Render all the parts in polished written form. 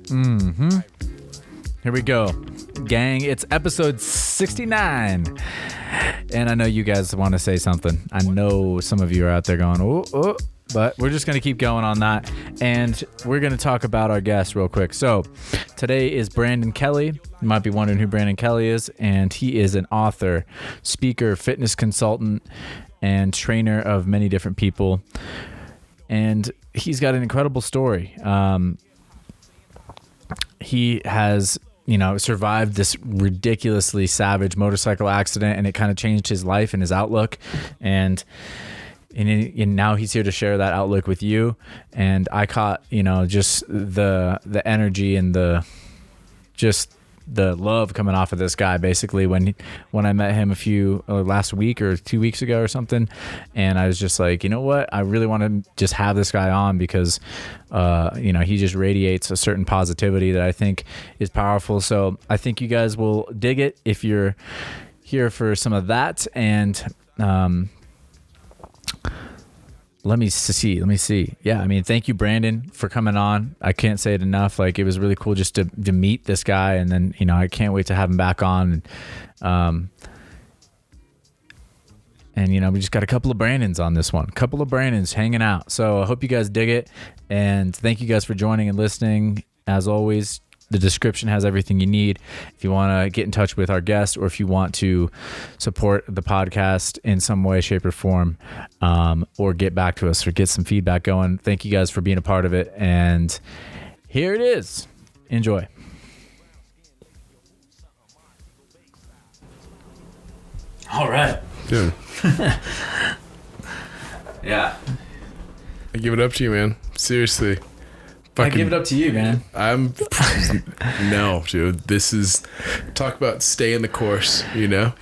Mm-hmm. Here we go. Gang, it's episode 69. And I know you guys want to say something. I know some of you are out there going, oh, but we're just going to keep going on that. And we're going to talk about our guest real quick. So today is Brandon Kelley. You might be wondering who Brandon Kelley is. And he is an author, speaker, fitness consultant, and trainer of many different people. And he's got an incredible story. He has, survived this ridiculously savage motorcycle accident, and it kind of changed his life and his outlook. And now he's here to share that outlook with you. And I caught, just the energy and the love coming off of this guy, basically, when I met him last week or 2 weeks ago or something. And I was just like, you know what? I really want to just have this guy on because, he just radiates a certain positivity that I think is powerful. So I think you guys will dig it if you're here for some of that. And, Let me see. Yeah, thank you, Brandon, for coming on. I can't say it enough. Like, it was really cool just to meet this guy, and then, I can't wait to have him back on. And we just got a couple of Brandons on this one. A couple of Brandons hanging out. So I hope you guys dig it, and thank you guys for joining and listening. As always, the description has everything you need. If you want to get in touch with our guest, or if you want to support the podcast in some way, shape, or form, or get back to us or get some feedback going, thank you guys for being a part of it. And here it is. Enjoy. All right. Dude. Yeah. I give it up to you, man. Seriously. I give it up to you, man. No, dude. This is, talk about staying the course, and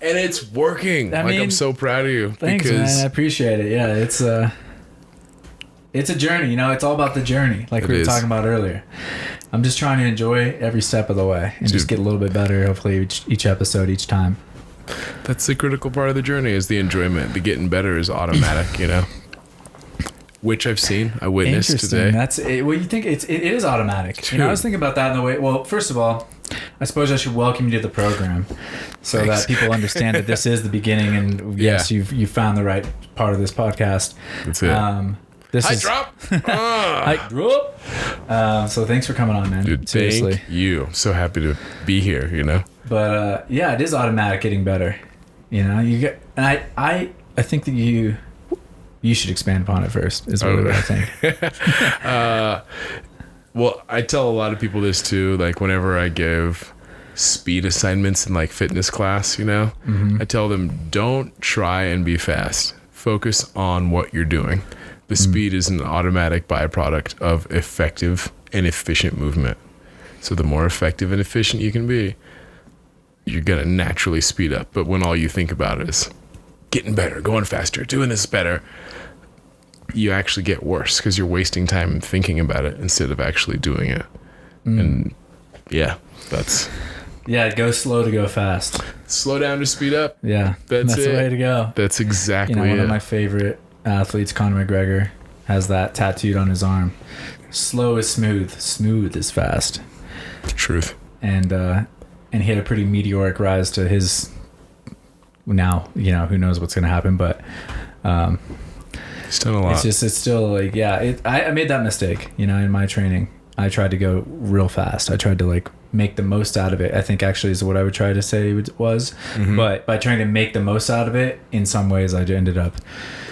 it's working. I'm so proud of you. Thanks, man. I appreciate it. Yeah, it's a journey. It's all about the journey, like we were talking about earlier. I'm just trying to enjoy every step of the way and just get a little bit better, hopefully, each episode, each time. That's the critical part of the journey, is the enjoyment. The getting better is automatic, Which I've seen, I witnessed today. That's it. Well, you think it is automatic. Dude. I was thinking about that in the way. Well, first of all, I suppose I should welcome you to the program, so that people understand that this is the beginning, and yes, you've found the right part of this podcast. That's it. Hi, drop. So thanks for coming on, man. Dude, seriously. Thank you. I'm so happy to be here. But it is automatic getting better. You get, and I think that you should expand upon it first, is really what I think. Well, I tell a lot of people this too, like whenever I give speed assignments in like fitness class, I tell them, don't try and be fast. Focus on what you're doing. The speed is an automatic byproduct of effective and efficient movement. So the more effective and efficient you can be, you're going to naturally speed up. But when all you think about is getting better, going faster, doing this better, you actually get worse because you're wasting time thinking about it instead of actually doing it. And go slow to go fast. Slow down to speed up. Yeah, that's the way to go. That's exactly it. One of my favorite athletes, Conor McGregor, has that tattooed on his arm. Slow is smooth, smooth is fast. Truth. And he had a pretty meteoric rise to his. Now, who knows what's going to happen, but he's done a lot. It's still like, I made that mistake, in my training. I tried to go real fast. I tried to make the most out of it, I think actually is what I would try to say it was. Mm-hmm. But by trying to make the most out of it, in some ways I ended up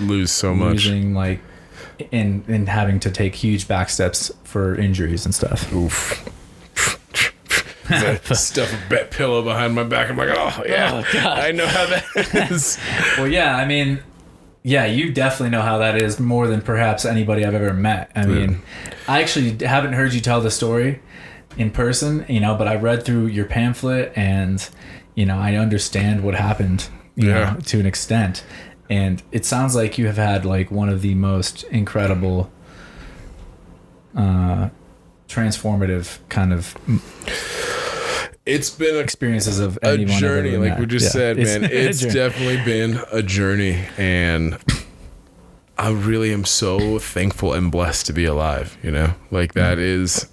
losing and having to take huge back steps for injuries and stuff. Oof. Stuff a bet pillow behind my back. I'm like, oh yeah, I know how that is. Well, you definitely know how that is more than perhaps anybody I've ever met. I actually haven't heard you tell the story in person, but I read through your pamphlet and, I understand what happened, you know, to an extent. And it sounds like you have had one of the most incredible, transformative kind of it's been experiences of a journey, like we just said, man. It's definitely been a journey, and I really am so thankful and blessed to be alive, you know? Like that is,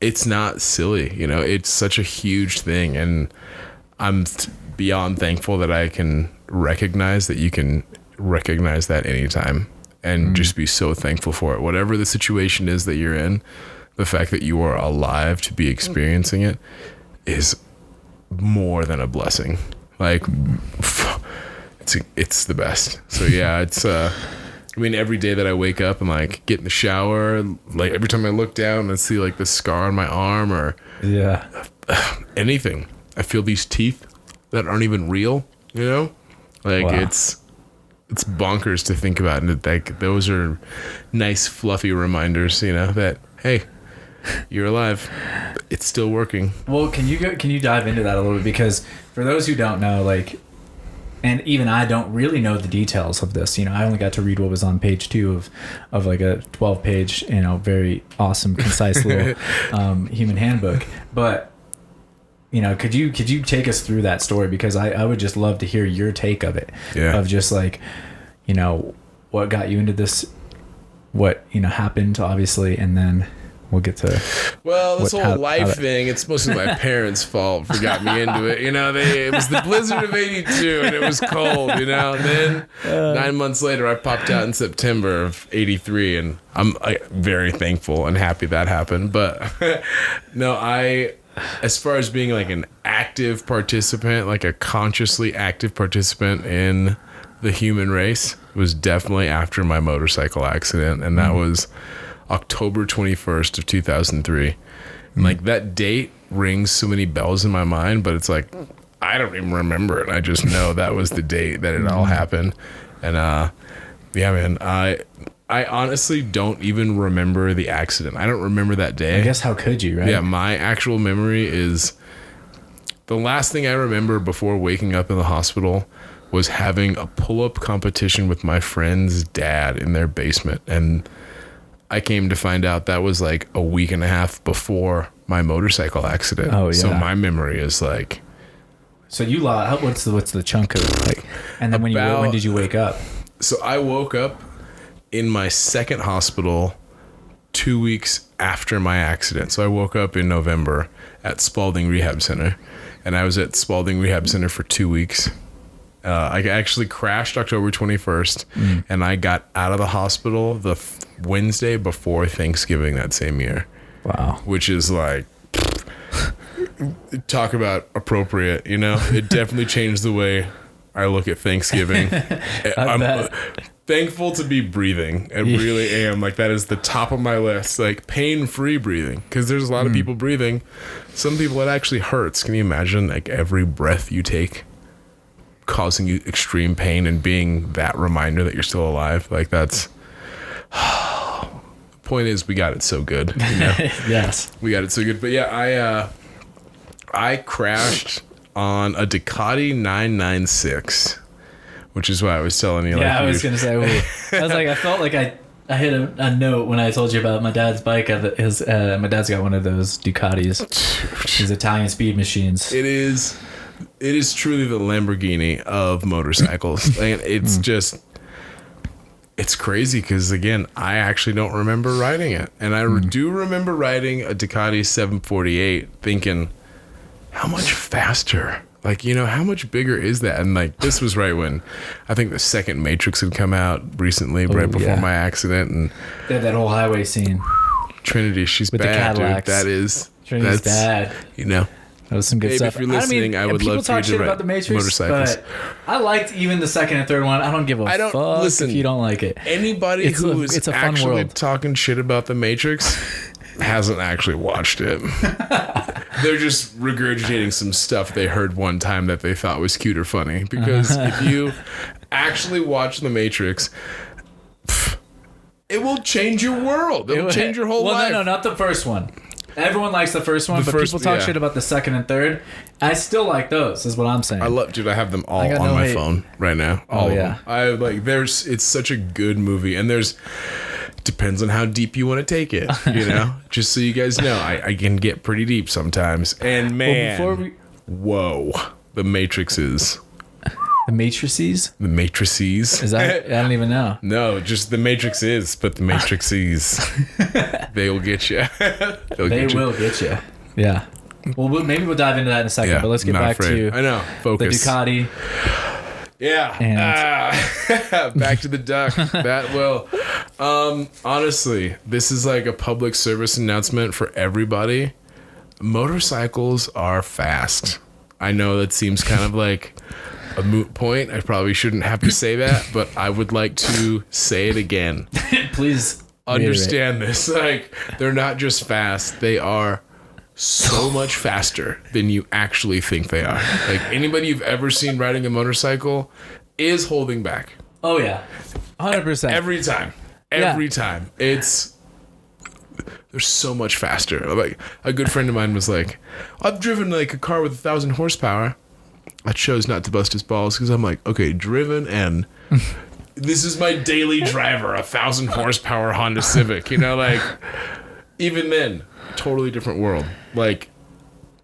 it's not silly, you know? It's such a huge thing, and I'm beyond thankful that I can recognize that you can recognize that anytime and just be so thankful for it. Whatever the situation is that you're in, the fact that you are alive to be experiencing it is more than a blessing. Like, it's the best. So yeah, it's I mean, every day that I wake up and like get in the shower, like every time I look down and see like the scar on my arm or anything, I feel these teeth that aren't even real, you know? Like it's bonkers to think about, and like those are nice fluffy reminders, you know, that hey, you're alive. It's still working. Well, can you dive into that a little bit, because for those who don't know, like, and even I don't really know the details of this. You know, I only got to read what was on page 2 of like a 12-page, you know, very awesome, concise little human handbook. But, you know, could you take us through that story? Because I would just love to hear your take of it. Yeah. Of just like, you know, what got you into this, what, you know, happened, obviously, and then we'll get to this whole life thing. It's mostly my parents' fault for got me into it. You know, it was the blizzard of '82 and it was cold. You know, and then 9 months later, I popped out in September of '83, and I'm very thankful and happy that happened. But no, as far as being like an active participant, like a consciously active participant in the human race, was definitely after my motorcycle accident, and that was October 21st of 2003. And like that date rings so many bells in my mind, but it's like I don't even remember it. I just know that was the date that it all happened. And yeah, man, I honestly don't even remember the accident. I don't remember that day. I guess how could you, right? Yeah, my actual memory is the last thing I remember before waking up in the hospital was having a pull-up competition with my friend's dad in their basement. And I came to find out that was like a week and a half before my motorcycle accident. Oh, yeah. So my memory is like. So you lost. What's the chunk of it like? And then when did you wake up? So I woke up in my second hospital 2 weeks after my accident. So I woke up in November at Spalding Rehab Center, and I was at Spalding Rehab Center for 2 weeks. I actually crashed October 21st, and I got out of the hospital the Wednesday before Thanksgiving that same year. Wow. Which is like, talk about appropriate, you know? It definitely changed the way I look at Thanksgiving. I'm thankful to be breathing. I really am. Like, that is the top of my list. Like, pain-free breathing. Because there's a lot of people breathing. Some people, it actually hurts. Can you imagine, like, every breath you take causing you extreme pain and being that reminder that you're still alive? Like, that's... The point is, we got it so good. You know? Yes. We got it so good. But yeah, I crashed on a Ducati 996, which is why I was telling you. Yeah, I was going to say, I was like, I felt like I hit a note when I told you about my dad's bike. My dad's got one of those Ducatis, his Italian speed machines. It is truly the Lamborghini of motorcycles. And it's just, it's crazy because, again, I actually don't remember riding it. And I do remember riding a Ducati 748 thinking, how much faster? Like, you know, how much bigger is that? And like, this was right when I think the second Matrix had come out recently, right before my accident. And they had that whole highway scene. Trinity, she's with bad, the Cadillacs. Dude. Trinity's bad. You know. That was some good stuff. If you're listening, I would love for you to about the Matrix, motorcycles. But I liked even the second and third one. I don't give a fuck if you don't like it. Anybody who is actually talking shit about the Matrix hasn't actually watched it. They're just regurgitating some stuff they heard one time that they thought was cute or funny. Because if you actually watch the Matrix, it will change your world. It will change your whole life. No, not the first one. Everyone likes the first one, but people talk shit about the second and third. I still like those, is what I'm saying. I have them all on my phone right now. All of them. It's such a good movie, and depends on how deep you want to take it, you know? Just so you guys know, I can get pretty deep sometimes. And man, whoa, the Matrix is The matrices? The matrices. Is that? I don't even know. No, just the matrix is, but the matrices. They'll get you. They will get you. Yeah. Well, maybe we'll dive into that in a second, Yeah, but let's get back to I know. Focus. the Ducati. Yeah. Back to the duck. That will. Honestly, this is like a public service announcement for everybody. Motorcycles are fast. I know that seems kind of like a moot point. I probably shouldn't have to say that, but I would like to say it again. Please understand this. Like, they're not just fast, they are so much faster than you actually think they are. Like, anybody you've ever seen riding a motorcycle is holding back. Oh yeah, 100%. Every time. They're so much faster. Like, a good friend of mine was like, I've driven like a car with 1,000 horsepower. I chose not to bust his balls because I'm like, okay, driven, and this is my daily driver, 1,000 horsepower Honda Civic. You know, like, even then, totally different world. Like,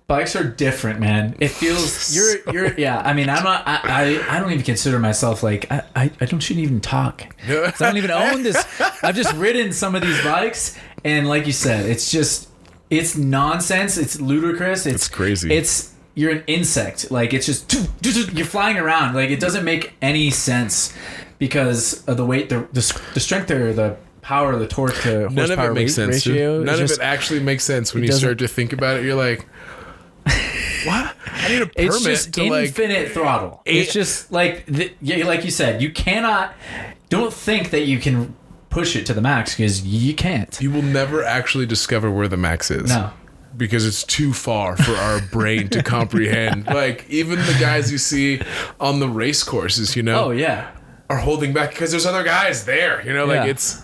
bikes are different, man. It feels you're yeah. I mean, I'm not. I don't even consider myself like I shouldn't even talk. 'Cause I don't even own this. I've just ridden some of these bikes, and like you said, it's nonsense. It's ludicrous. It's crazy. You're an insect. Like, it's just you're flying around. Like, it doesn't make any sense because of the weight, the strength, or the power, the torque to horsepower. None of it makes sense. Ratio. None of it actually makes sense when you start to think about it. You're like, what? I need a permit. It's just to infinite throttle. It's just like like you said, you cannot. Don't think that you can push it to the max because you can't. You will never actually discover where the max is. No. Because it's too far for our brain to comprehend. Like, even the guys you see on the race courses, you know, oh yeah, are holding back because there's other guys there. You know, like, it's.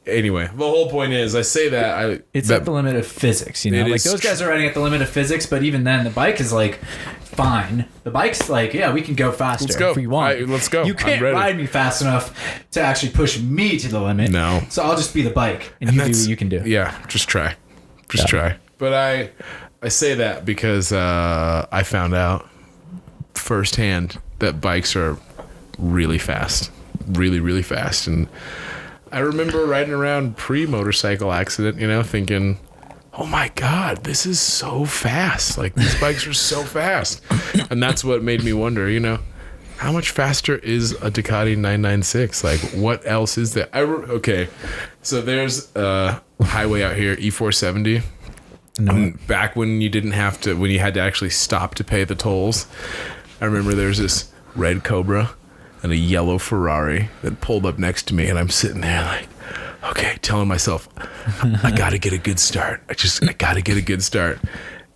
Anyway, the whole point is, I say that it's at the limit of physics. You know, like, those guys are riding at the limit of physics, but even then, the bike is like, fine. The bike's like, yeah, we can go faster. Let's go. If we want. Let's go. You can't ride me fast enough to actually push me to the limit. No. So I'll just be the bike, and you do what you can do. Yeah, just try. Try. But I say that because I found out firsthand that bikes are really fast. Really, really fast. And I remember riding around pre-motorcycle accident, you know, thinking, oh my God, this is so fast. Like, these bikes are so fast. And that's what made me wonder, you know, how much faster is a Ducati 996? Like, what else is there? Okay, so there's a highway out here, E470. No. Back when you had to actually stop to pay the tolls, I remember there's this red Cobra and a yellow Ferrari that pulled up next to me, and I'm sitting there like, okay, telling myself, I gotta get a good start. I gotta get a good start.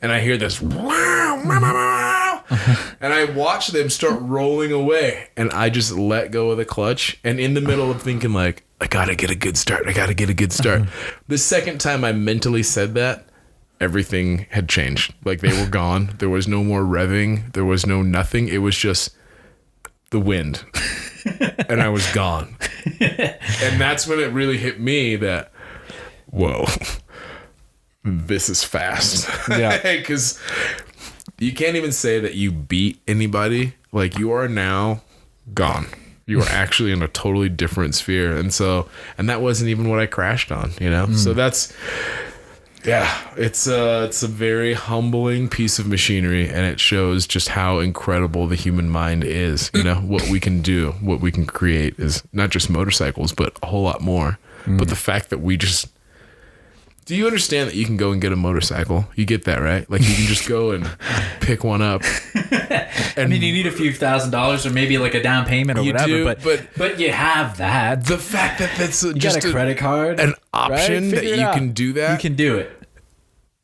And I hear this, wow, and I watch them start rolling away, and I just let go of the clutch. And in the middle of thinking like, I gotta get a good start. The second time I mentally said that, everything had changed. Like, they were gone. There was no more revving. There was no nothing. It was just the wind. And I was gone. And that's when it really hit me that, whoa, this is fast. Yeah. Because you can't even say that you beat anybody. Like, you are now gone. You are actually in a totally different sphere. And that wasn't even what I crashed on, you know? So that's... Yeah, it's a very humbling piece of machinery, and it shows just how incredible the human mind is. You know, what we can do, what we can create is not just motorcycles, but a whole lot more. But the fact that do you understand that you can go and get a motorcycle? You get that, right? Like, you can just go and pick one up. I mean, you need a few $1,000s or maybe like a down payment or whatever, but you have that. The fact that that's you just got a credit card, an option that you can do that. You can do it.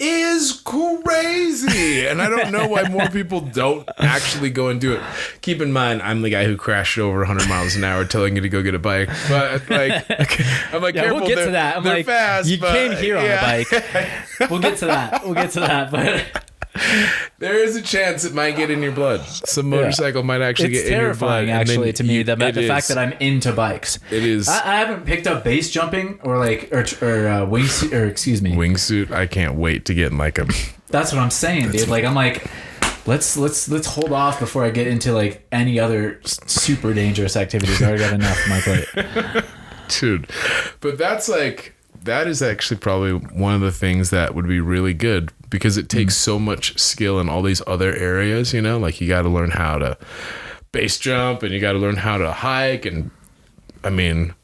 Is crazy. And I don't know why more people don't actually go and do it. Keep in mind, I'm the guy who crashed over 100 miles an hour telling you to go get a bike. But like, I'm like, yeah, careful, we'll get to that. I'm they're like, fast, you came here on a bike. We'll get to that. But there is a chance it might get in your blood. Some motorcycle might actually get in your blood. It's terrifying, actually, to me, the fact that I'm into bikes. It is. I haven't picked up base jumping or wingsuit, or excuse me, wingsuit. I can't wait to get in like a. That's what I'm saying, dude. Like, I'm like, let's hold off before I get into like any other super dangerous activities. I already got enough on my plate. Dude, but that is actually probably one of the things that would be really good, because it takes so much skill in all these other areas, you know, like you got to learn how to base jump and you got to learn how to hike. And I mean,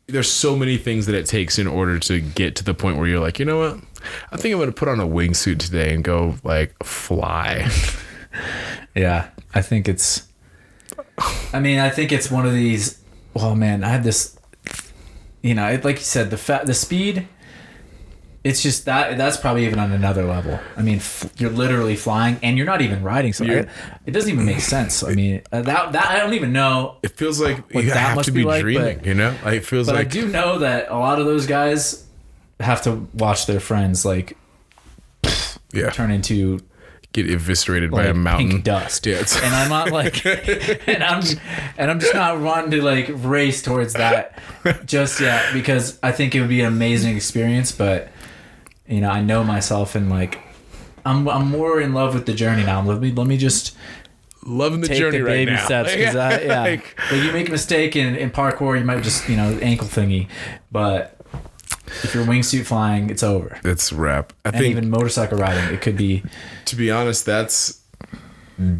there's so many things that it takes in order to get to the point where you're like, you know what? I think I'm going to put on a wingsuit today and go like fly. Yeah. I think it's one of these, well, man, I had this, you know, like you said, the speed, it's just that's probably even on another level. I mean, you're literally flying and you're not even riding. So it doesn't even make sense. I mean, that I don't even know. It feels like you have to be dreaming, but, you know? Like, it feels but like. I do know that a lot of those guys have to watch their friends like turn into, get eviscerated by a mountain, pink dust. Yeah, and I'm not like, and I'm just not wanting to like race towards that just yet, because I think it would be an amazing experience. But you know, I know myself, and like, I'm more in love with the journey now. Let me just loving the journey right now. Steps, like you make a mistake in parkour, you might just, you know, ankle thingy, but if you're wingsuit flying, it's over. It's a wrap. I think even motorcycle riding, it could be. To be honest, that's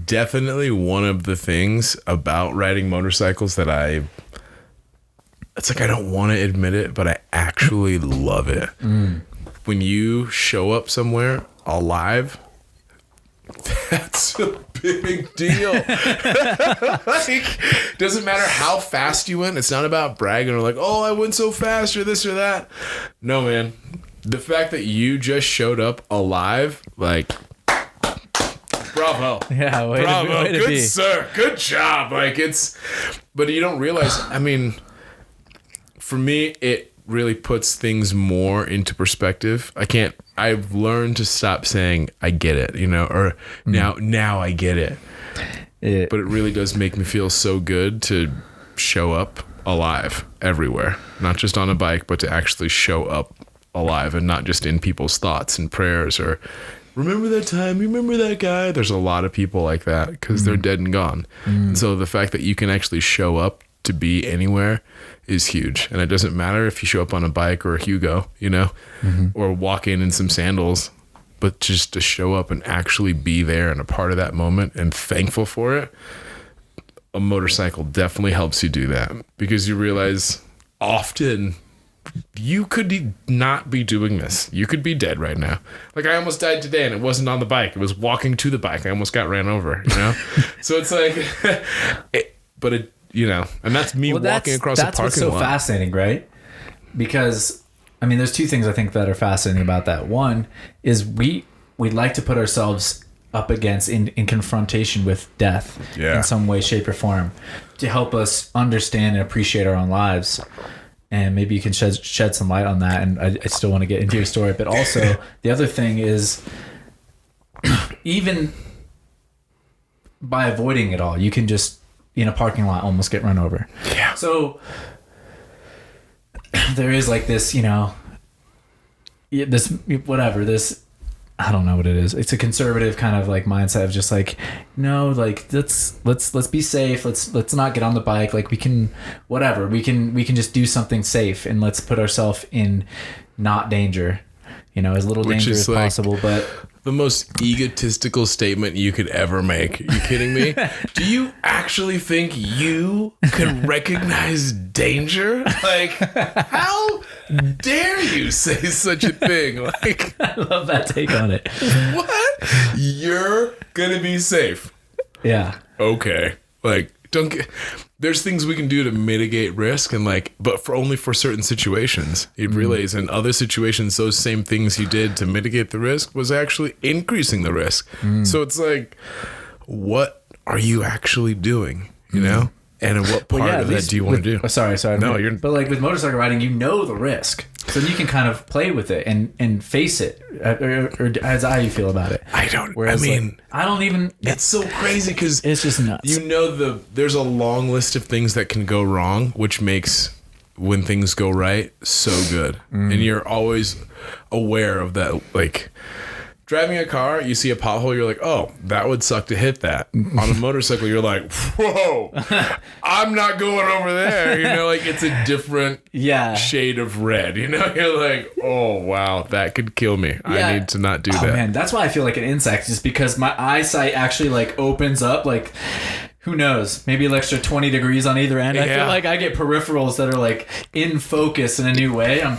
definitely one of the things about riding motorcycles that it's like I don't want to admit it, but I actually love it. When you show up somewhere alive, that's a big deal. Like, doesn't matter how fast you went. It's not about bragging or like, oh, I went so fast or this or that. No, man. The fact that you just showed up alive, like, bravo. Yeah, bravo. Way to Good be. sir. Good job. Like, but you don't realize, I mean, for me, it really puts things more into perspective. I've learned to stop saying I get it, you know, or now I get it. But it really does make me feel so good to show up alive everywhere, not just on a bike, but to actually show up alive and not just in people's thoughts and prayers or remember that time, remember that guy. There's a lot of people like that because they're dead and gone. And so the fact that you can actually show up to be anywhere is huge. And it doesn't matter if you show up on a bike or a Hugo, you know, or walk in some sandals, but just to show up and actually be there and a part of that moment and thankful for it. A motorcycle definitely helps you do that, because you realize often you could not be doing this. You could be dead right now. Like, I almost died today and it wasn't on the bike. It was walking to the bike. I almost got ran over, you know? So it's like, you know, and that's me walking across a parking lot. That's what's so fascinating, right? Because, I mean, there's two things I think that are fascinating about that. One is we like to put ourselves up against in confrontation with death in some way, shape, or form to help us understand and appreciate our own lives. And maybe you can shed some light on that. And I still want to get into your story. But also, the other thing is, even by avoiding it all, you can just, in a parking lot, almost get run over. Yeah. So there is like this, you know, this I don't know what it is. It's a conservative kind of like mindset of just like, no, like let's be safe. Let's not get on the bike. Like we can just do something safe and let's put ourselves in not danger, you know, as little danger as possible. But the most egotistical statement you could ever make. Are you kidding me? Do you actually think you can recognize danger? Like, how dare you say such a thing? Like, I love that take on it. What? You're gonna be safe. Yeah. Okay. Like, there's things we can do to mitigate risk, and like, but only for certain situations. You realize in other situations, those same things you did to mitigate the risk was actually increasing the risk. So it's like, what are you actually doing? You know? And in what part of that do you want to do? Sorry. No, but like with motorcycle riding, you know the risk. So you can kind of play with it and face it. Or as how you feel about it. I don't. Whereas, I mean, like, I don't even. It's so crazy because it's just nuts. You know, there's a long list of things that can go wrong, which makes when things go right so good. And you're always aware of that. Like, driving a car, you see a pothole, you're like, oh, that would suck to hit that. On a motorcycle, you're like, whoa, I'm not going over there. You know, like it's a different shade of red. You know, you're like, oh, wow, that could kill me. Yeah. I need to not do that. Man, that's why I feel like an insect, just because my eyesight actually like opens up, like, who knows? Maybe an extra 20 degrees on either end. I feel like I get peripherals that are like in focus in a new way. I'm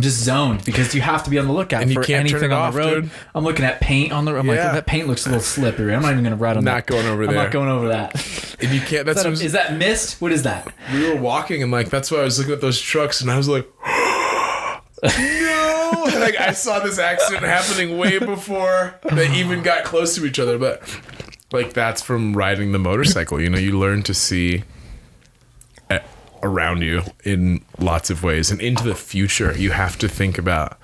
just zoned because you have to be on the lookout and for anything on the road. Dude. I'm looking at paint on the road. I'm like, that paint looks a little slippery. I'm not even going to ride on that. Not going over there. I'm not going over that. And you can't. That's is that mist? What is that? We were walking and like that's why I was looking at those trucks and I was like, no. Like I saw this accident happening way before they even got close to each other, but. Like that's from riding the motorcycle, you know, you learn to see around you in lots of ways and into the future. You have to think about,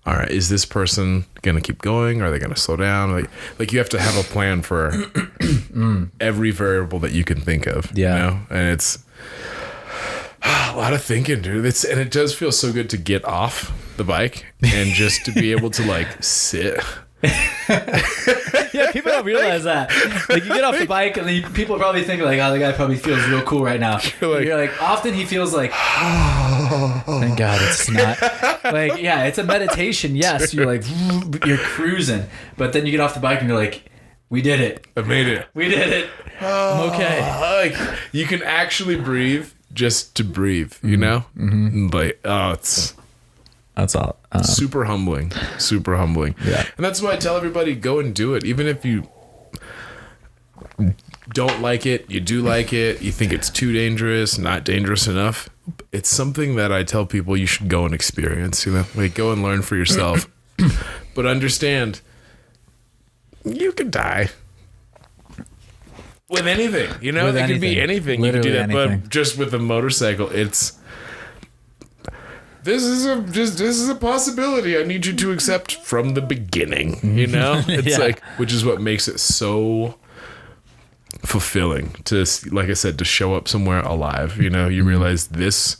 all right, is this person going to keep going? Are they going to slow down? Like you have to have a plan for every variable that you can think of, you know? And it's a lot of thinking, dude. And it does feel so good to get off the bike and just to be able to like sit. Yeah, people don't realize that. Like you get off the bike and then people probably think like, oh, the guy probably feels real cool right now. You're like often he feels like, thank God it's not. Like, yeah, it's a meditation. Yes, you're like, you're cruising. But then you get off the bike and you're like, we did it. I made it. We did it. I'm okay. Like you can actually breathe just to breathe, you know? Mm-hmm. Like, that's all. Super humbling. Super humbling. Yeah. And that's why I tell everybody, go and do it. Even if you don't like it, you do like it, you think it's too dangerous, not dangerous enough. It's something that I tell people you should go and experience, you know? Like, go and learn for yourself. But understand, you could die. With anything, you know? It could be anything. Literally you can do that. Anything. But just with a motorcycle, it's... This is a possibility I need you to accept from the beginning, you know? It's like, which is what makes it so fulfilling to, like I said, to show up somewhere alive. You know, you realize this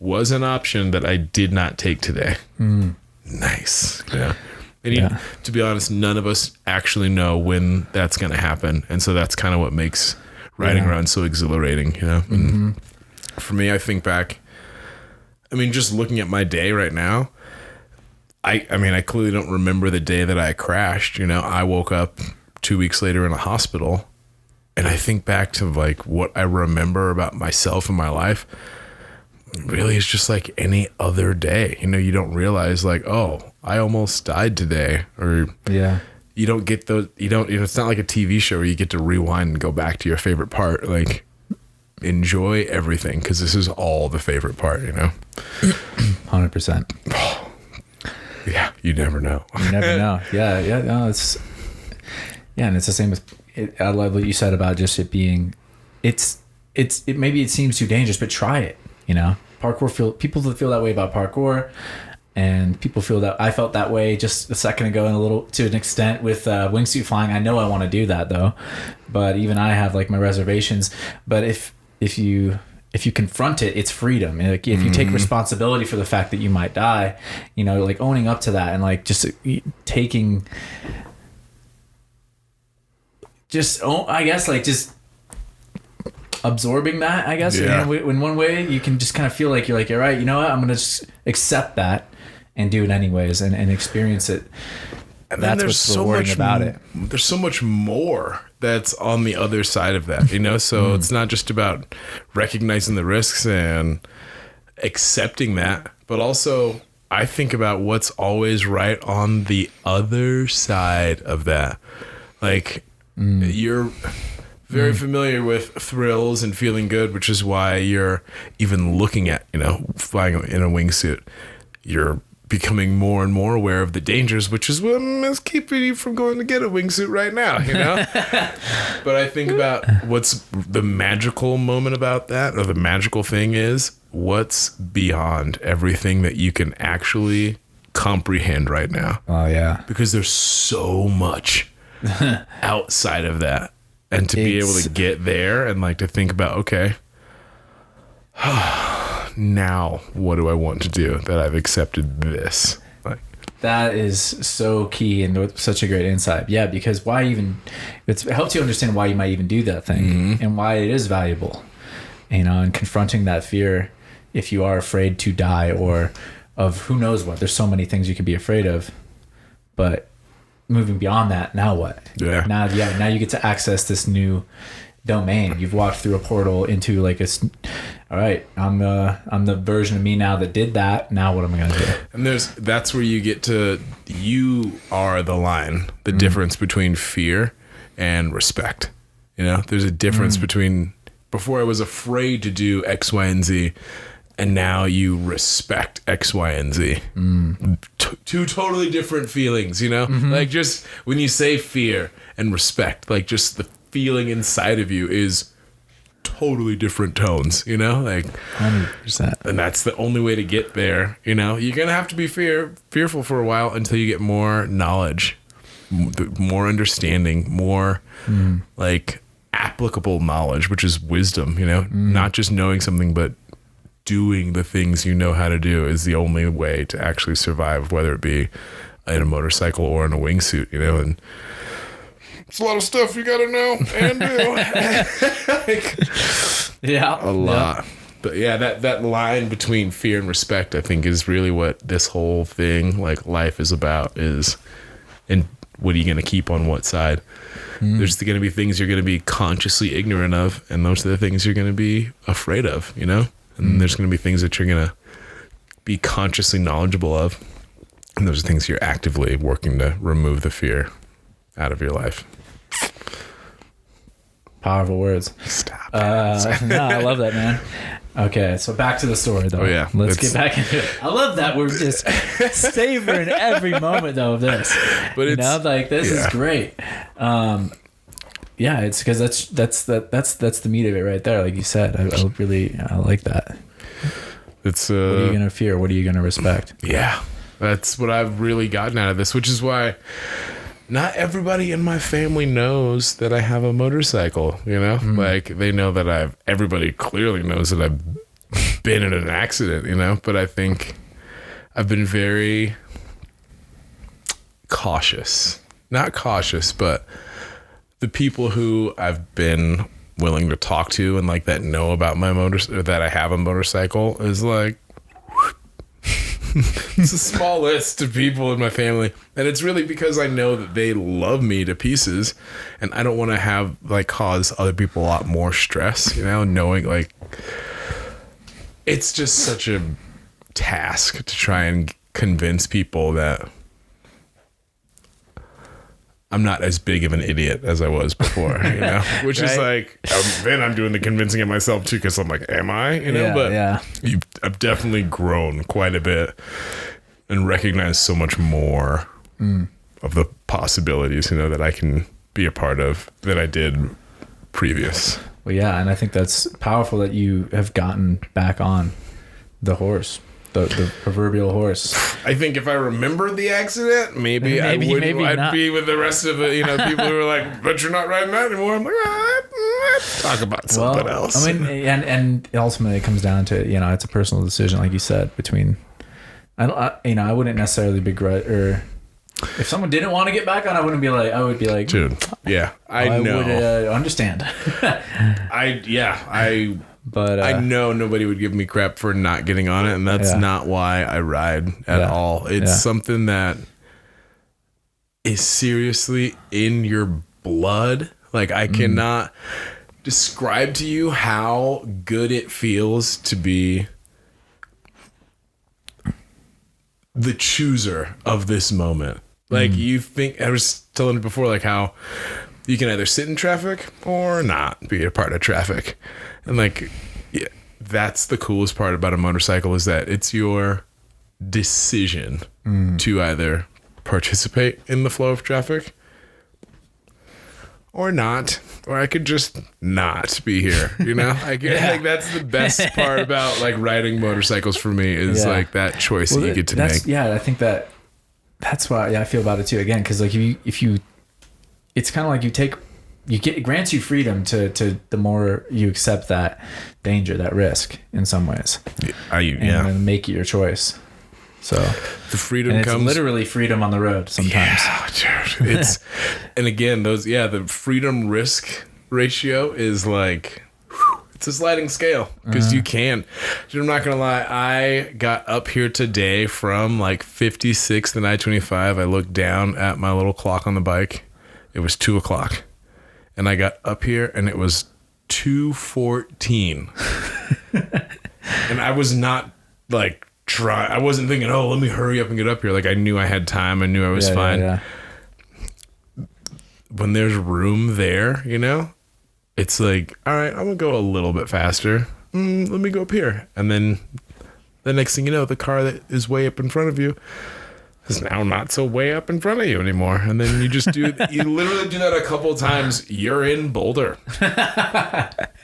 was an option that I did not take today. Nice. Yeah. And to be honest, none of us actually know when that's going to happen. And so that's kind of what makes riding around so exhilarating, you know? And for me, I think back, I mean, just looking at my day right now, I mean, I clearly don't remember the day that I crashed. You know, I woke up 2 weeks later in a hospital, and I think back to like what I remember about myself and my life. Really, it's just like any other day. You know, you don't realize like, oh, I almost died today, or you don't get those. You know, it's not like a TV show where you get to rewind and go back to your favorite part. Like, enjoy everything because this is all the favorite part, you know. 100%. Yeah, you never know. You never know. No, it's and it's the same with it. I love what you said about just it being it maybe it seems too dangerous, but try it, you know. People feel that way about parkour, and people feel that I felt that way just a second ago, and a little to an extent with wingsuit flying. I know I want to do that though, but even I have like my reservations. But if you confront it, it's freedom. And like if you take responsibility for the fact that you might die, you know, like owning up to that and like just taking, I guess like just absorbing that, I guess. Yeah. You know, in one way you can just kind of feel like you're like, you're right, you know what, I'm gonna just accept that and do it anyways and experience it. And that's what's so rewarding about it. There's so much more that's on the other side of that, you know? So it's not just about recognizing the risks and accepting that, but also I think about what's always right on the other side of that. Like you're very familiar with thrills and feeling good, which is why you're even looking at, you know, flying in a wingsuit. You're becoming more and more aware of the dangers, which is what is keeping you from going to get a wingsuit right now, you know? But I think about what's the magical moment about that, or the magical thing is what's beyond everything that you can actually comprehend right now. Oh, yeah. Because there's so much outside of that. And to be able to get there and like to think about, okay, now what do I want to do that I've accepted this? Like, That is so key and such a great insight. Yeah, because why even? It helps you understand why you might even do that thing and why it is valuable. And confronting that fear, if you are afraid to die or of who knows what. There's so many things you could be afraid of, but moving beyond that, now what? Yeah. Now you get to access this new domain. You've walked through a portal into like all right, I'm the version of me now that did that. Now what am I gonna do? And that's where you are the line, the difference between fear and respect. There's a difference between, before I was afraid to do X, Y, and Z, and now you respect X, Y, and Z. Two totally different feelings, like just when you say fear and respect, like just the feeling inside of you is totally different tones, like 100%. And that's the only way to get there. You're gonna have to be fearful for a while until you get more knowledge, more understanding, more like applicable knowledge, which is wisdom. Not just knowing something, but doing the things you know how to do is the only way to actually survive, whether it be in a motorcycle or in a wingsuit. And it's a lot of stuff you gotta know and do. A lot. Yeah. But yeah, that line between fear and respect, I think, is really what this whole thing, like life, is about. And what are you gonna keep on what side? There's gonna be things you're gonna be consciously ignorant of, and those are the things you're gonna be afraid of. And there's gonna be things that you're gonna be consciously knowledgeable of, and those are things you're actively working to remove the fear out of your life. Powerful words. Stop. No, I love that, man. Okay, so back to the story, though. Oh, yeah. Let's get back into it. I love that we're just savoring every moment, though, of this. But this is great. Yeah, it's because that's the meat of it right there. Like you said, I like that. It's what are you gonna fear? What are you gonna respect? Yeah, that's what I've really gotten out of this, which is why not everybody in my family knows that I have a motorcycle, like they know that everybody clearly knows that I've been in an accident, but I think I've been very not cautious, but the people who I've been willing to talk to and like that know about my that I have a motorcycle is like, it's a small list of people in my family, and it's really because I know that they love me to pieces, and I don't want to cause other people a lot more stress, knowing like it's just such a task to try and convince people that I'm not as big of an idiot as I was before, which is like, then I'm doing the convincing of myself too, because I'm like, am I, but I've definitely grown quite a bit and recognized so much more of the possibilities, that I can be a part of than I did previous. Well, yeah. And I think that's powerful that you have gotten back on the horse. The proverbial horse. I think if I remembered the accident, maybe I wouldn't. I'd be with the rest of the people who were like, "But you're not riding that anymore." I'm like, let's talk about something else. I mean, and ultimately it comes down to it's a personal decision, like you said. Between, I wouldn't necessarily begrudge, or if someone didn't want to get back on, I would be like, dude, yeah, I know, would understand. But I know nobody would give me crap for not getting on it, and that's not why I ride at all. It's something that is seriously in your blood. Like, I cannot describe to you how good it feels to be the chooser of this moment. Like, you think, I was telling you before, like how you can either sit in traffic or not be a part of traffic. And like, yeah, that's the coolest part about a motorcycle, is that it's your decision to either participate in the flow of traffic or not, or I could just not be here. I think that's the best part about like riding motorcycles for me, is like that choice that you get to make. Yeah, I think that's why I feel about it too. Again, because like if you, it's kind of like it grants you freedom to the more you accept that danger, that risk in some ways, and make it your choice. So the freedom and it's comes literally freedom on the road sometimes. Yeah, dude. It's and again the freedom risk ratio is like it's a sliding scale because you can. Dude, I'm not gonna lie. I got up here today from like 56th and I-25. I looked down at my little clock on the bike. It was 2:00, and I got up here and it was 2:14, and I was not like. I wasn't thinking, oh, let me hurry up and get up here. Like I knew I had time. I knew I was fine. Yeah. When there's room there, you know, it's like, all right, I'm gonna go a little bit faster. Let me go up here, and then the next thing you know, the car that is way up in front of you is now not so way up in front of you anymore. And then you just you literally do that a couple of times. You're in Boulder.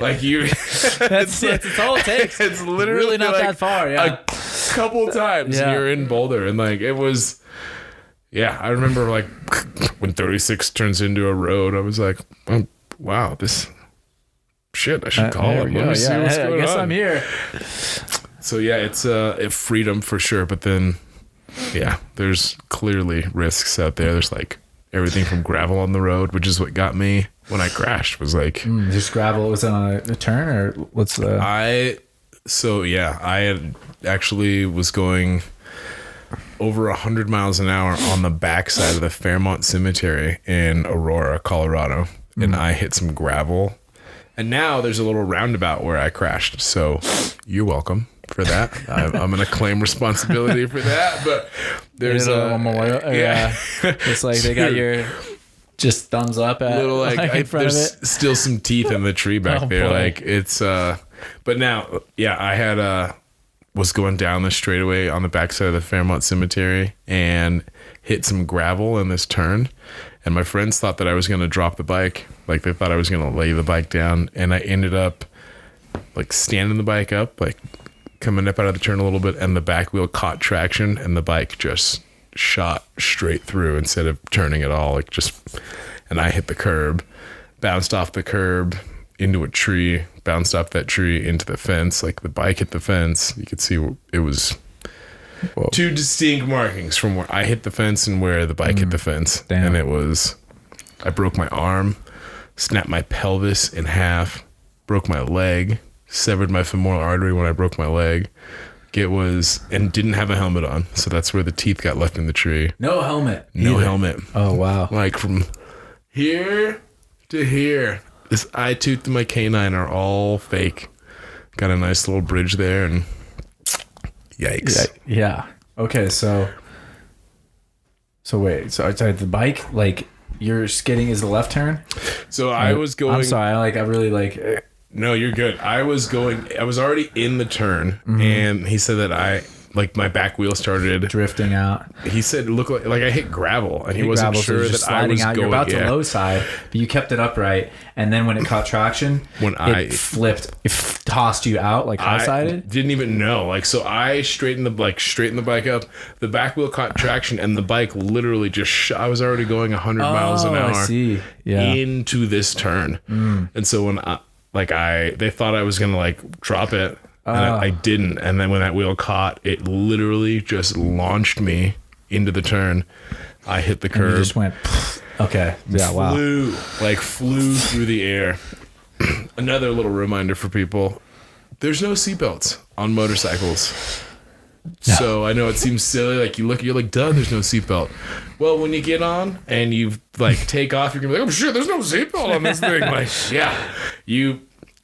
Like That's all it takes. It's literally really not like that far. Yeah. A couple of times you're in Boulder, and like it was. Yeah, I remember like when 36 turns into a road, I was like, oh, wow, this shit, I should call him. Let me see what's going on. I guess I'm here. So yeah, it's a freedom for sure, but then yeah, there's clearly risks out there. There's like everything from gravel on the road, which is what got me when I crashed, was like just gravel. Was it on a turn or what's the I had actually was going over 100 miles an hour on the backside of the Fairmont Cemetery in Aurora, Colorado, and I hit some gravel. And now there's a little roundabout where I crashed. So you're welcome for that. I'm going to claim responsibility for that. But there's a memorial. Yeah. It's like they got your just thumbs up at little like in front of it. There's still some teeth in the tree back there. Boy. Like it's but now I had was going down the straightaway on the backside of the Fairmont Cemetery and hit some gravel in this turn. And my friends thought that I was going to drop the bike. Like they thought I was going to lay the bike down. And I ended up like standing the bike up, like coming up out of the turn a little bit. And the back wheel caught traction and the bike just shot straight through instead of turning at all. Like and I hit the curb, bounced off the curb into a tree, bounced off that tree into the fence. Like the bike hit the fence. You could see it was two distinct markings from where I hit the fence and where the bike hit the fence. Damn. And I broke my arm, snapped my pelvis in half, broke my leg, severed my femoral artery when I broke my leg. And didn't have a helmet on. So that's where the teeth got left in the tree. No helmet. No helmet. Oh, wow. Like from here to here. This eye tooth and my canine are all fake. Got a nice little bridge there, and yikes. Yeah. Okay, so wait. So the bike, like you're skidding is the left turn? So I was going. I'm sorry. I really like. No, you're good. I was already in the turn, and he said that my back wheel started drifting out. He said it looked like I hit gravel, and he wasn't sure that I was out. going. You're about to low side, but you kept it upright, and then when it caught traction, it flipped, it tossed you out like high sided. Didn't even know. Like so, I straightened the bike up. The back wheel caught traction, and the bike literally just. I was already going 100 miles an hour. I see. Yeah. Into this turn, and so when they thought I was gonna like drop it. And I didn't. And then when that wheel caught, it literally just launched me into the turn. I hit the curb. And you just went, okay. Yeah, wow. Flew through the air. Another little reminder for people. There's no seatbelts on motorcycles. No. So I know it seems silly. Like you're like, duh, there's no seatbelt. Well, when you get on and you like take off, you're going to be like, oh shit, there's no seatbelt on this thing. Like, yeah,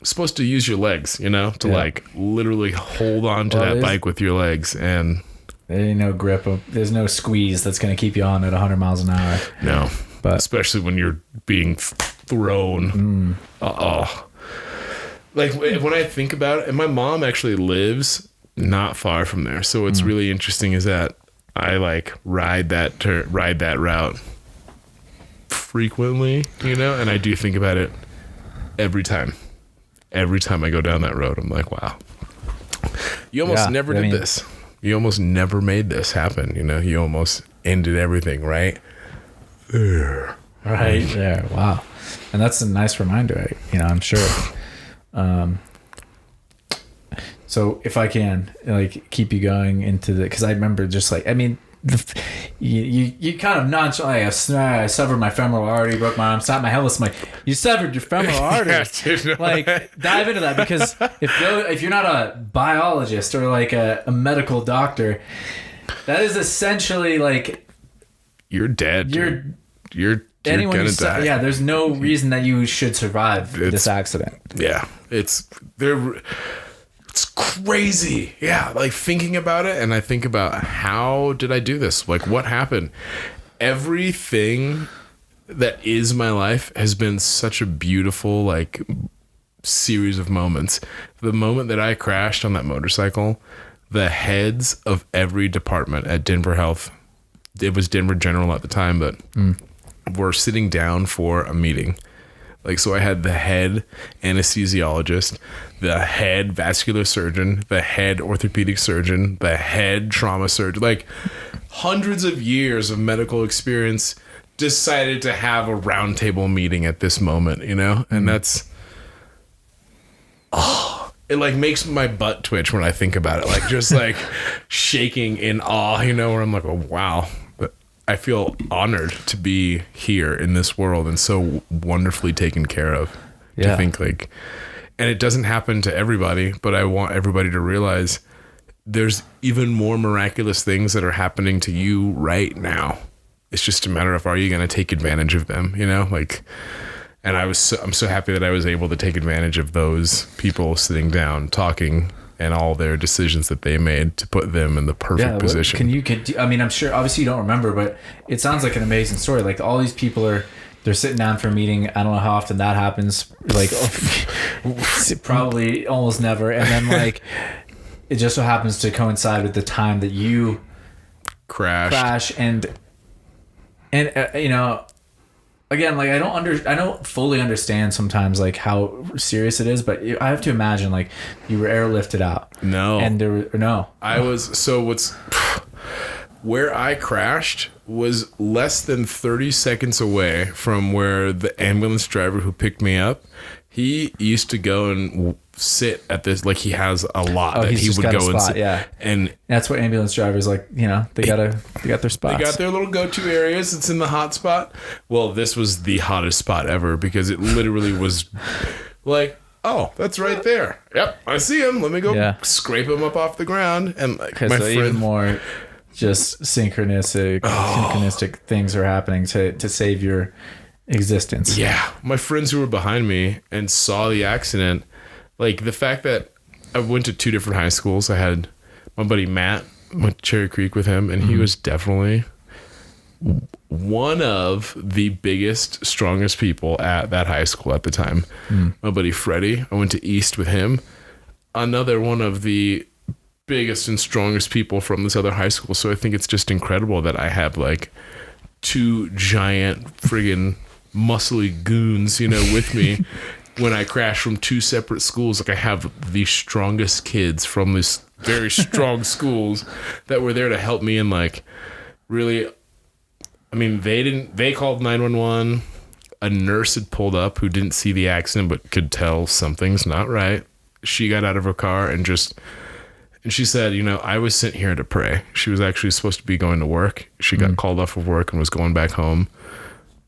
supposed to use your legs, to like literally hold on to that bike with your legs, and there ain't no grip. There's no squeeze that's going to keep you on at 100 miles an hour. No, but especially when you're being thrown. Like when I think about it, and my mom actually lives not far from there, so what's really interesting is that I like ride that route frequently, and I do think about it every time. Every time I go down that road, I'm like, wow, you almost never did this. You almost never made this happen. You almost ended everything right there. Right there. Wow. And that's a nice reminder, I'm sure. So if I can like keep you going into the, because I remember just like, I mean, you kind of nonchalantly, I severed my femoral artery, broke my arm, stopped my head. I'm like, you severed your femoral artery. Like, dive into that, because if you're not a biologist or like a medical doctor, that is essentially like you're dead. You're gonna die. Yeah, there's no reason that you should survive this accident. Yeah, it's crazy. Yeah, like thinking about it, and I think about how did I do this? Like, what happened? Everything that is my life has been such a beautiful like series of moments. The moment that I crashed on that motorcycle, the heads of every department at Denver Health, it was Denver General at the time, but were sitting down for a meeting. Like, so I had the head anesthesiologist, the head vascular surgeon, the head orthopedic surgeon, the head trauma surgeon, like hundreds of years of medical experience decided to have a roundtable meeting at this moment, you know? And that's, it like makes my butt twitch when I think about it. Like, just like shaking in awe, you know, where I'm like, oh, wow. I feel honored to be here in this world and so wonderfully taken care of. Yeah. To think like, and it doesn't happen to everybody, but I want everybody to realize there's even more miraculous things that are happening to you right now. It's just a matter of, are you going to take advantage of them? You know, like, and I'm so happy that I was able to take advantage of those people sitting down, talking, and all their decisions that they made to put them in the perfect position. I mean, I'm sure, obviously you don't remember, but it sounds like an amazing story. Like, all these people they're sitting down for a meeting. I don't know how often that happens. Like, probably almost never. And then like, it just so happens to coincide with the time that you crash and you know, again, like, I don't fully understand sometimes like how serious it is, but I have to imagine like you were airlifted out. No. And where I crashed was less than 30 seconds away from where the ambulance driver who picked me up, he used to go and sit at this, like, he has a lot that he would go and sit. Yeah. And that's what ambulance drivers, like, you know, they got their spots. They got their little go-to areas. It's in the hot spot. Well, this was the hottest spot ever, because it literally was like, oh, that's right there. Yep, I see him. Let me go scrape him up off the ground. And like, my friend, even more just synchronistic things are happening to save your existence. Yeah. My friends who were behind me and saw the accident, like the fact that I went to 2 different high schools. I had my buddy Matt, went to Cherry Creek with him, and he was definitely one of the biggest, strongest people at that high school at the time. My buddy Freddie, I went to East with him. Another one of the biggest and strongest people from this other high school. So I think it's just incredible that I have like 2 giant friggin' muscly goons, you know, with me. When I crash from 2 separate schools, like, I have the strongest kids from this very strong schools that were there to help me. And like, really, I mean, they called 911. A nurse had pulled up who didn't see the accident, but could tell something's not right. She got out of her car and she said, you know, I was sent here to pray. She was actually supposed to be going to work. She got called off of work and was going back home.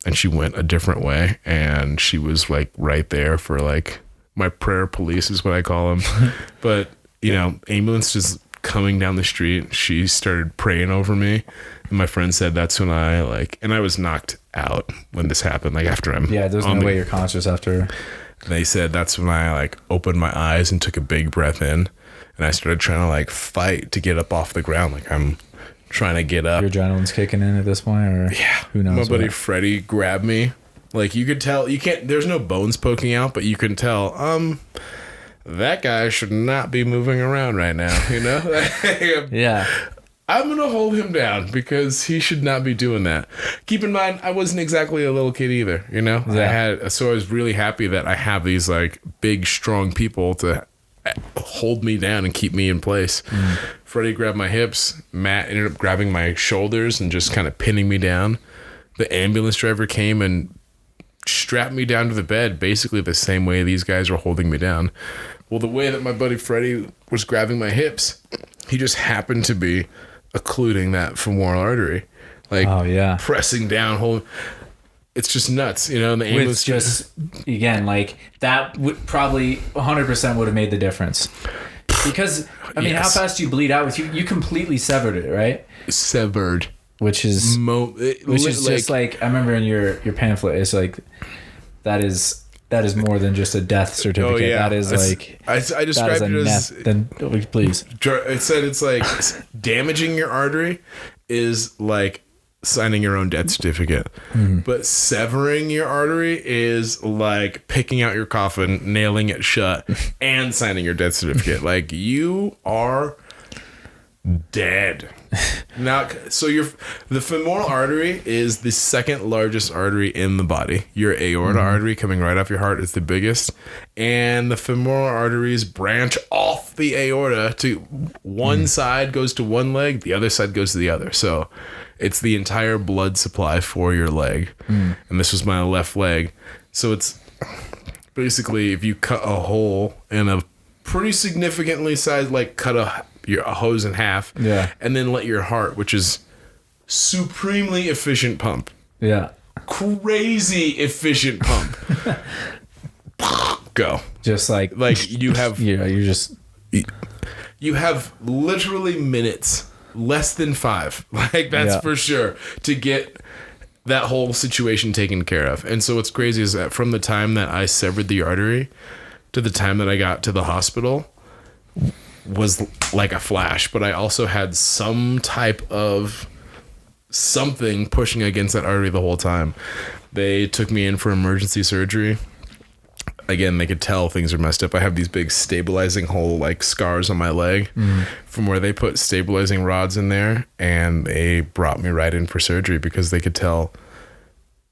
And she went a different way, and she was like right there for like my prayer police is what I call them. But, you know, ambulance just coming down the street, she started praying over me. And my friend said that's when I like, and I was knocked out when this happened, like after I'm there's no way you're conscious after. They said that's when I like opened my eyes and took a big breath in, and I started trying to like fight to get up off the ground. Like, I'm trying to get up. Your adrenaline's kicking in at this point, or who knows? My buddy Freddie grabbed me. Like, you could tell, there's no bones poking out, but you can tell, that guy should not be moving around right now, you know? Yeah. I'm going to hold him down because he should not be doing that. Keep in mind, I wasn't exactly a little kid either, you know? Yeah. So I was really happy that I have these like big, strong people to hold me down and keep me in place. Freddie grabbed my hips. Matt ended up grabbing my shoulders and just kind of pinning me down. The ambulance driver came and strapped me down to the bed, basically the same way these guys were holding me down. Well, the way that my buddy Freddie was grabbing my hips, he just happened to be occluding that femoral artery. Like, pressing down, holding. It's just nuts, you know. And the aim was just, again, like, that would probably 100% would have made the difference. Because, I mean, how fast do you bleed out with you? You completely severed it, right? Severed. Which is just like, I remember in your pamphlet, it's like, that is more than just a death certificate. Oh, yeah. That is like, I described it as, please. It said it's like damaging your artery is like signing your own death certificate. But severing your artery is like picking out your coffin, nailing it shut, and signing your death certificate. Like, you are dead. Now, so the femoral artery is the second largest artery in the body. Your aorta artery coming right off your heart is the biggest, and the femoral arteries branch off the aorta to one side goes to one leg, the other side goes to the other. So it's the entire blood supply for your leg. And this was my left leg. So it's basically, if you cut a hole in a pretty significantly sized, like cut a hose in half, and then let your heart, which is supremely efficient pump, crazy efficient pump, go. Just like you have, you have literally minutes, less than 5, like that's for sure, to get that whole situation taken care of. And so what's crazy is that from the time that I severed the artery to the time that I got to the hospital was like a flash, but I also had some type of something pushing against that artery the whole time. They took me in for emergency surgery. Again, they could tell things are messed up. I have these big stabilizing hole, like scars on my leg from where they put stabilizing rods in there, and they brought me right in for surgery because they could tell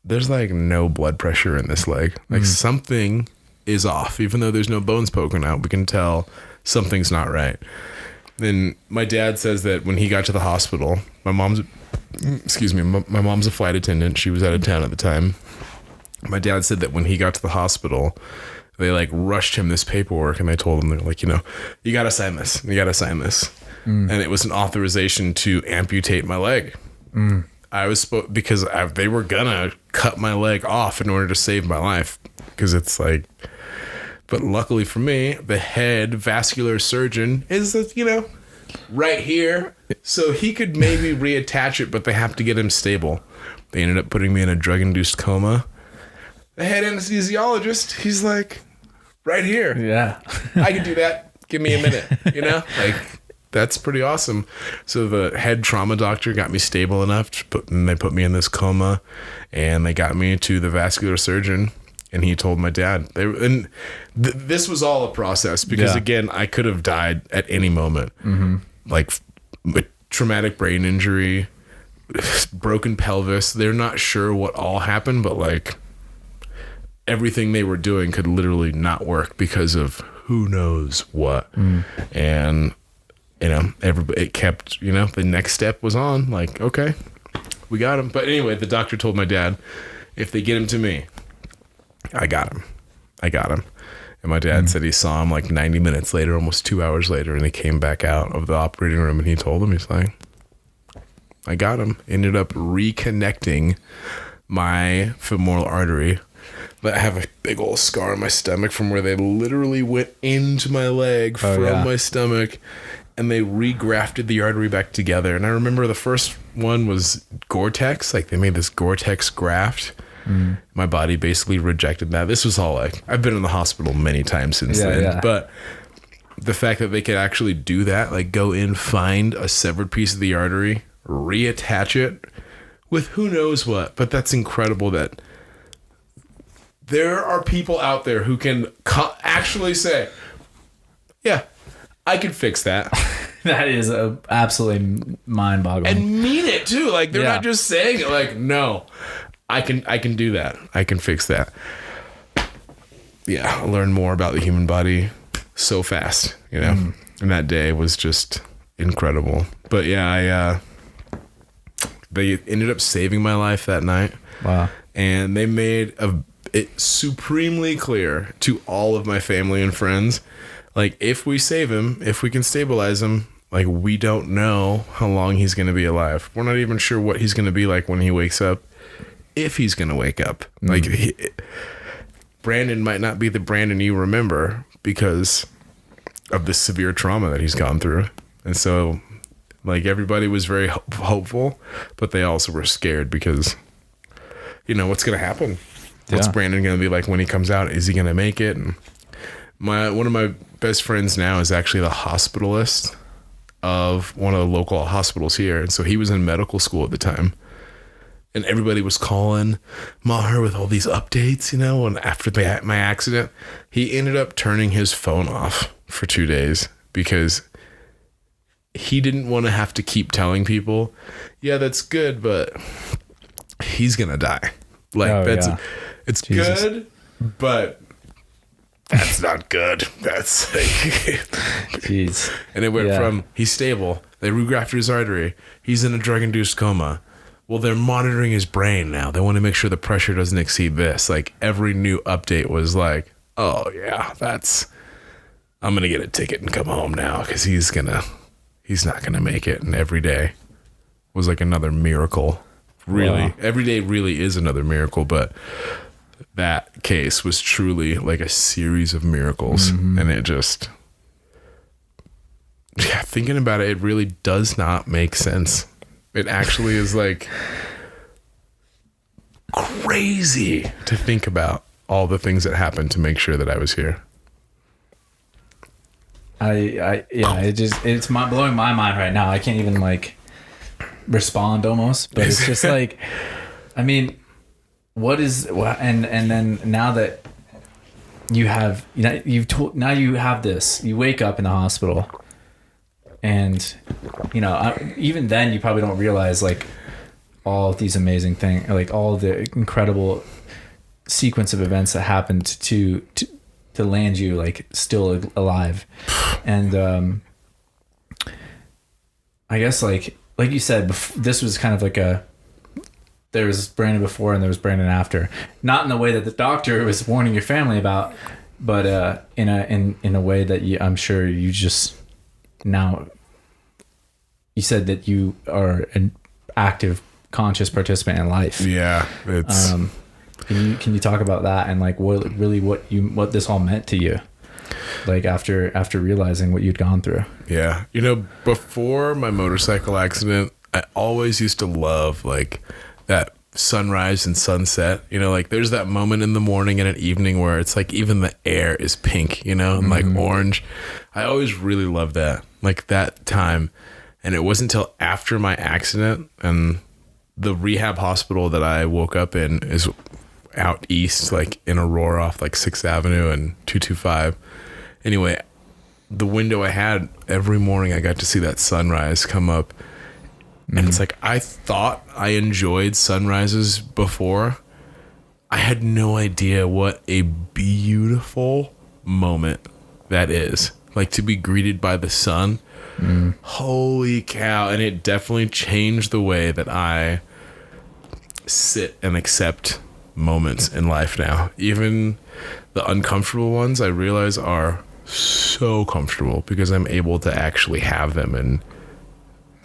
there's like no blood pressure in this leg. Like something is off, even though there's no bones poking out. We can tell something's not right. Then my dad says that when he got to the hospital, my mom's a flight attendant. She was out of town at the time. My dad said that when he got to the hospital, they like rushed him this paperwork and they told him, they're like, you gotta sign this. You gotta sign this. And it was an authorization to amputate my leg. I was because they were gonna cut my leg off in order to save my life, because it's like. But luckily for me, the head vascular surgeon is, right here. So he could maybe reattach it, but they have to get him stable. They ended up putting me in a drug-induced coma. The head anesthesiologist, he's like, right here. Yeah. I can do that. Give me a minute, Like, that's pretty awesome. So the head trauma doctor got me stable enough, and they put me in this coma, and they got me to the vascular surgeon. And he told my dad. This was all a process because, again, I could have died at any moment. Like, traumatic brain injury, broken pelvis. They're not sure what all happened, but, like, everything they were doing could literally not work because of who knows what. And, it kept, the next step was on. Like, okay, we got him. But anyway, the doctor told my dad, if they get him to me, I got him. And my dad said he saw him like 90 minutes later, almost 2 hours later, and he came back out of the operating room and he told him, he's like, I got him. Ended up reconnecting my femoral artery. But I have a big old scar on my stomach from where they literally went into my leg from my stomach, and they regrafted the artery back together. And I remember the first one was Gore-Tex. Like, they made this Gore-Tex graft. My body basically rejected that. This was all like, I've been in the hospital many times since then, but the fact that they could actually do that, like go in, find a severed piece of the artery, reattach it with who knows what, but that's incredible that there are people out there who can actually say, yeah, I can fix that. That is absolutely mind-boggling. And mean it too. Like, they're not just saying it, like, no, I can do that. I can fix that. Yeah, I learned more about the human body so fast, And that day was just incredible. But yeah, they ended up saving my life that night. Wow. And they made it supremely clear to all of my family and friends, like, if we save him, if we can stabilize him, like, we don't know how long he's going to be alive. We're not even sure what he's going to be like when he wakes up, if he's going to wake up. Like, Brandon might not be the Brandon you remember because of the severe trauma that he's gone through. And so, like, everybody was very hopeful, but they also were scared because, you know, what's going to happen? What's Brandon going to be like when he comes out? Is he going to make it? And one of my best friends now is actually the hospitalist of one of the local hospitals here. And so he was in medical school at the time. And everybody was calling Maher with all these updates, you know, and after my accident, he ended up turning his phone off for 2 days because he didn't want to have to keep telling people, yeah, that's good, but he's going to die. Like, it's Jesus. Good, but that's not good. That's like, jeez. And it went from, he's stable, they regrafted his artery, he's in a drug-induced coma. Well, they're monitoring his brain now. They want to make sure the pressure doesn't exceed this. Like, every new update was like, oh yeah, I'm going to get a ticket and come home now because he's not going to make it. And every day was like another miracle. Really. Wow. Every day really is another miracle, but that case was truly like a series of miracles. Mm-hmm. And it just, thinking about it, it really does not make sense. It actually is like crazy to think about all the things that happened to make sure that I was here. It's blowing my mind right now. I can't even like respond almost, but it's just like, I mean, and then now that you have, you know, now you have this, you wake up in the hospital. And, you know, even then you probably don't realize like all of these amazing things, like all the incredible sequence of events that happened to land you like still alive. And I guess like you said, this was kind of like there was Brandon before and there was Brandon after. Not in the way that the doctor was warning your family about, but in a way that I'm sure you just now. You said that you are an active, conscious participant in life. Yeah, it's. Can you talk about that and like what this all meant to you, like after realizing what you'd gone through? Yeah, you know, before my motorcycle accident, I always used to love like that sunrise and sunset. You know, like there's that moment in the morning and at evening where it's like even the air is pink, you know, and like orange. I always really loved that, like that time. And it wasn't until after my accident, and the rehab hospital that I woke up in is out east, like in Aurora off like 6th Avenue and 225. Anyway, the window I had every morning, I got to see that sunrise come up. And it's like, I thought I enjoyed sunrises before. I had no idea what a beautiful moment that is. Like to be greeted by the sun. Holy cow. And it definitely changed the way that I sit and accept moments in life now. Even the uncomfortable ones I realize are so comfortable because I'm able to actually have them and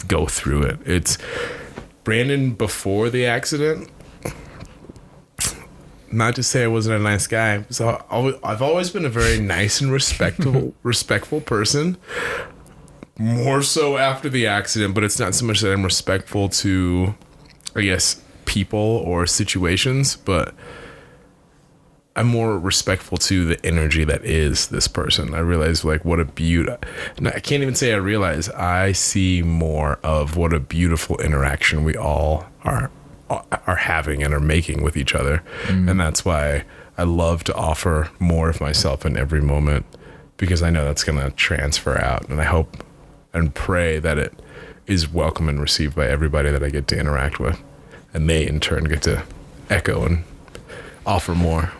go through it. It's Brandon before the accident. Not to say I wasn't a nice guy. So I've always been a very nice and respectful person. More so after the accident, but it's not so much that I'm respectful to, I guess, people or situations, but I'm more respectful to the energy that is this person. I realize like what a beauty. I can't even say I realize. I see more of what a beautiful interaction we all are having and are making with each other. And that's why I love to offer more of myself in every moment, because I know that's going to transfer out, and I hope and pray that it is welcome and received by everybody that I get to interact with, and they in turn get to echo and offer more.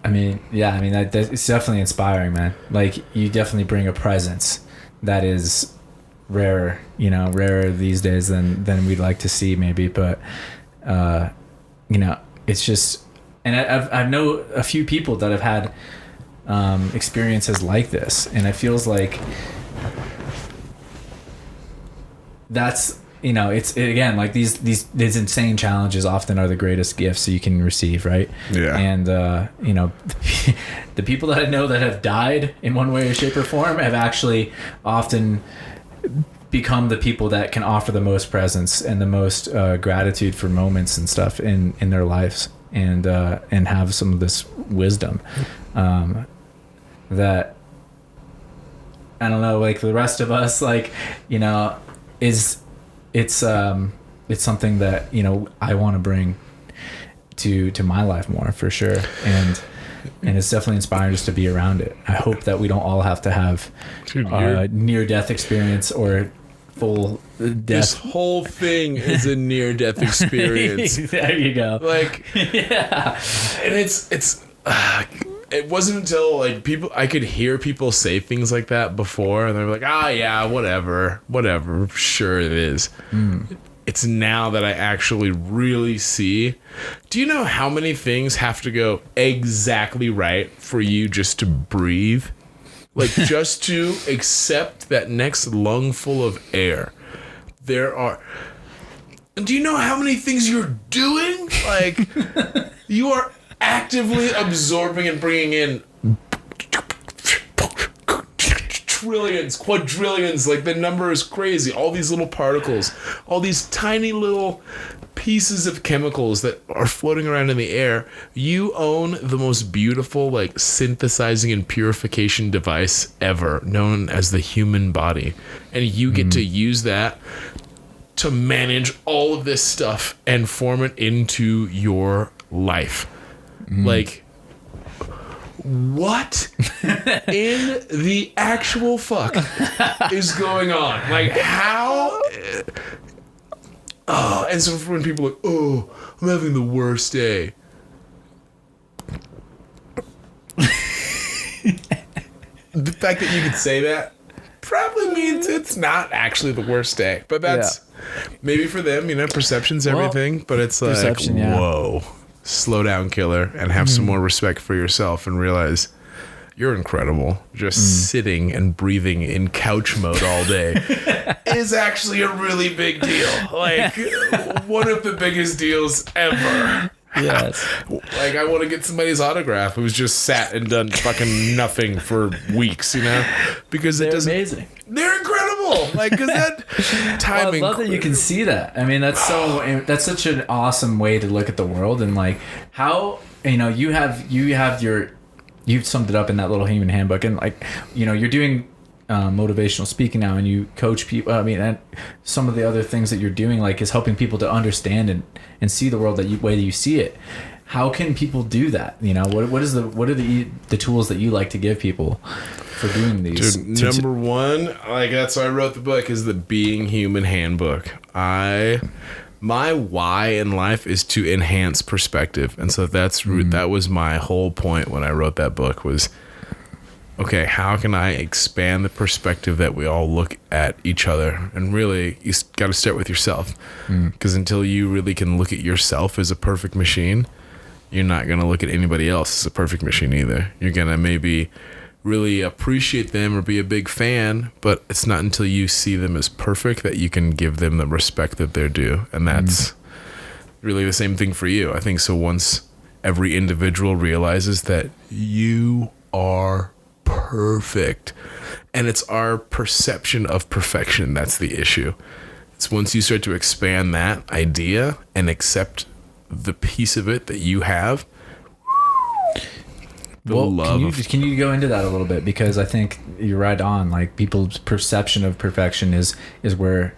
I mean, yeah, it's definitely inspiring, man. Like you definitely bring a presence that is rarer these days than we'd like to see maybe, but it's just, and I know a few people that have had experiences like this, and it feels like that's, again, like these insane challenges often are the greatest gifts you can receive, right? Yeah. And the people that I know that have died in one way or shape or form have actually often become the people that can offer the most presence and the most gratitude for moments and stuff in their lives, and have some of this wisdom that, I don't know, like the rest of us, like, it's something that, I want to bring to my life more, for sure. And it's definitely inspiring just to be around it. I hope that we don't all have to have near-death experience or full death. This whole thing is a near-death experience. There you go. Like, yeah. And it wasn't until like I could hear people say things like that before, and they're like, yeah, whatever, sure it is. It's now that I actually really see. Do you know how many things have to go exactly right for you just to breathe? Like, just to accept that next lungful of air. Do you know how many things you're doing? Like, you are actively absorbing and bringing in trillions, quadrillions, like the number is crazy. All these little particles, all these tiny little pieces of chemicals that are floating around in the air. You own the most beautiful, like, synthesizing and purification device ever, known as the human body. And you get to use that to manage all of this stuff and form it into your life. Like, what in the actual fuck is going on? Like, how? And so when people are like, I'm having the worst day. The fact that you could say that probably means it's not actually the worst day. But that's maybe for them, perception's everything. But it's like, whoa. Slow down, killer, and have some more respect for yourself and realize you're incredible. Just sitting and breathing in couch mode all day is actually a really big deal. Like, one of the biggest deals ever. Yes. Like, I want to get somebody's autograph who's just sat and done fucking nothing for weeks, because they're amazing. They're incredible. Like, because that timing. Well, I love that you can see that. I mean, that's such an awesome way to look at the world, and like how you've summed it up in that little human handbook, and like you're doing motivational speaking now, and you coach people. I mean, and some of the other things that you're doing, like, is helping people to understand and see the world way that you see it. How can people do that? What are the tools that you like to give people for doing these? Dude, number one, like, that's why I wrote the book, is the Being Human Handbook. My why in life is to enhance perspective, and so that was my whole point when I wrote that book was, okay, how can I expand the perspective that we all look at each other? And really, you got to start with yourself, because until you really can look at yourself as a perfect machine, you're not going to look at anybody else as a perfect machine either. You're going to maybe really appreciate them or be a big fan, but it's not until you see them as perfect that you can give them the respect that they're due. And that's really the same thing for you. I think so once every individual realizes that you are perfect, and it's our perception of perfection that's the issue. It's once you start to expand that idea and accept the piece of it that you have. Can you go into that a little bit, because I think you're right on. Like, people's perception of perfection is where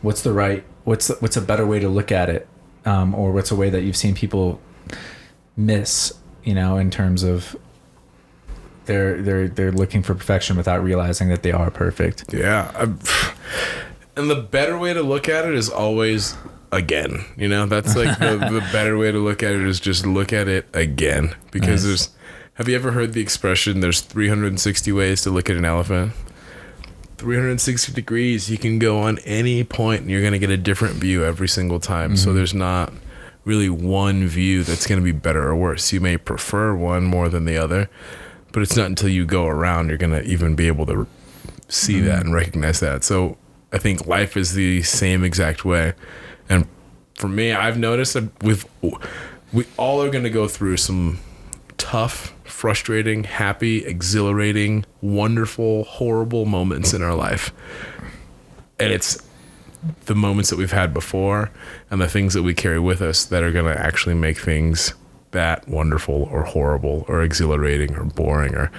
what's a better way to look at it, or what's a way that you've seen people miss, in terms of they're looking for perfection without realizing that they are perfect. Yeah. And the better way to look at it is always again. That's like the better way to look at it is just look at it again, because have you ever heard the expression, there's 360 ways to look at an elephant? 360 degrees, you can go on any point and you're going to get a different view every single time. So there's not really one view that's going to be better or worse. You may prefer one more than the other, But it's not until you go around you're going to even be able to see that and recognize that. So I think life is the same exact way. And for me, I've noticed that we all are going to go through some tough, frustrating, happy, exhilarating, wonderful, horrible moments in our life. And it's the moments that we've had before and the things that we carry with us that are going to actually make things that wonderful or horrible or exhilarating or boring. Or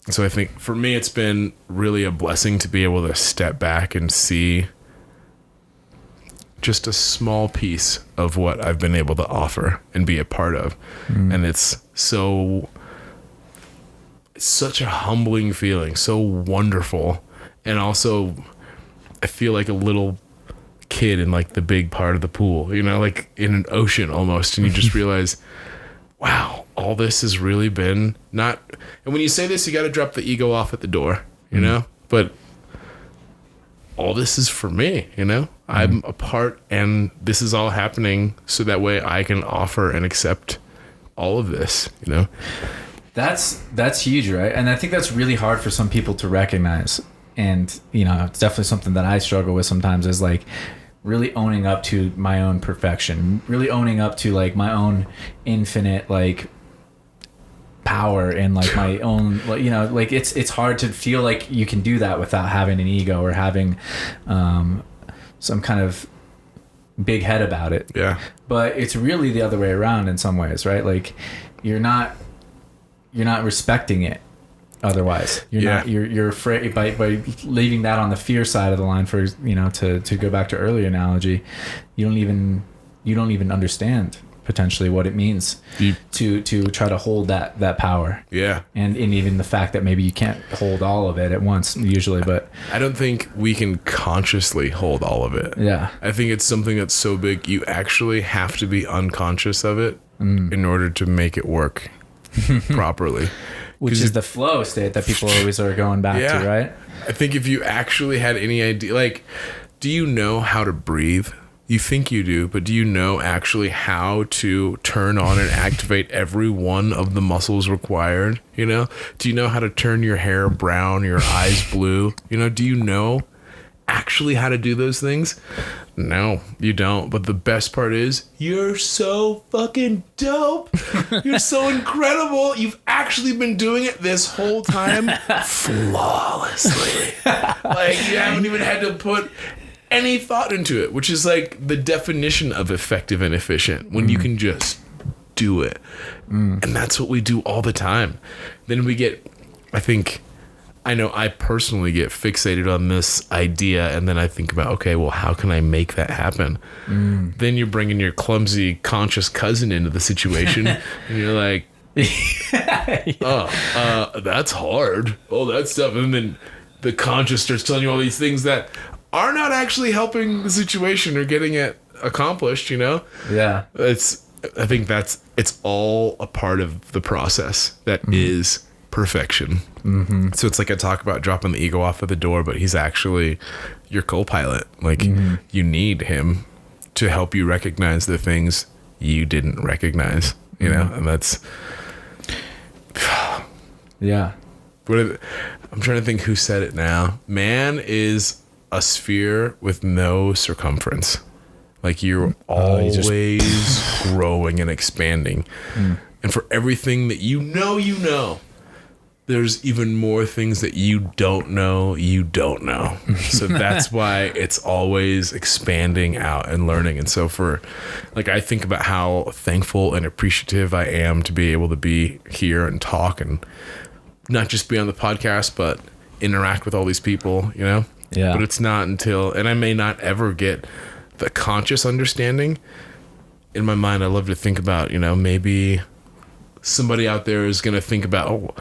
so I think for me, it's been really a blessing to be able to step back and see just a small piece of what I've been able to offer and be a part of. And it's such a humbling feeling, so wonderful. And also I feel like a little kid in like the big part of the pool, you know, like in an ocean almost. And you just realize, wow, all this has really been not, and when you say this, you got to drop the ego off at the door, you know, but all this is for me, you know, I'm a part, and this is all happening so that way I can offer and accept all of this, you know. That's huge, right? And I think that's really hard for some people to recognize. And, you know, it's definitely something that I struggle with sometimes, is like really owning up to my own perfection, really owning up to like my own infinite like power and like my own, you know, like it's hard to feel like you can do that without having an ego or having some kind of big head about it. Yeah. But it's really the other way around in some ways, right? Like you're not respecting it. Otherwise, you're afraid by leaving that on the fear side of the line. For, you know, to go back to earlier analogy, you don't even understand potentially what it means to try to hold that power. Yeah. And even the fact that maybe you can't hold all of it at once usually, but I don't think we can consciously hold all of it. Yeah. I think it's something that's so big you actually have to be unconscious of it in order to make it work properly. Which is the flow state that people always are going back to, right? I think if you actually had any idea, like, do you know how to breathe? You think you do, but do you know actually how to turn on and activate every one of the muscles required? You know, do you know how to turn your hair brown, your eyes blue? You know, do you know actually how to do those things? No, you don't. But the best part is you're so fucking dope. You're so incredible. You've actually been doing it this whole time flawlessly. Like you haven't even had to put any thought into it, which is like the definition of effective and efficient, when you can just do it. And that's what we do all the time. Then we get, I know I personally get fixated on this idea, and then I think about, okay, well, how can I make that happen? Then you're bringing your clumsy, conscious cousin into the situation, and you're like, that's hard. Oh, that stuff. And then the conscious starts telling you all these things that are not actually helping the situation or getting it accomplished, you know? Yeah. I think it's all a part of the process that is perfection. So it's like I talk about dropping the ego off at the door, but he's actually your co-pilot. Like you need him to help you recognize the things you didn't recognize, you know? And that's yeah. I'm trying to think who said it now. Man is a sphere with no circumference. Like you're always growing and expanding. And for everything that you know, there's even more things that you don't know. So that's why it's always expanding out and learning. And so I think about how thankful and appreciative I am to be able to be here and talk and not just be on the podcast, but interact with all these people, you know? Yeah. But it's not until, and I may not ever get the conscious understanding. In my mind, I love to think about, you know, maybe somebody out there is going to think about,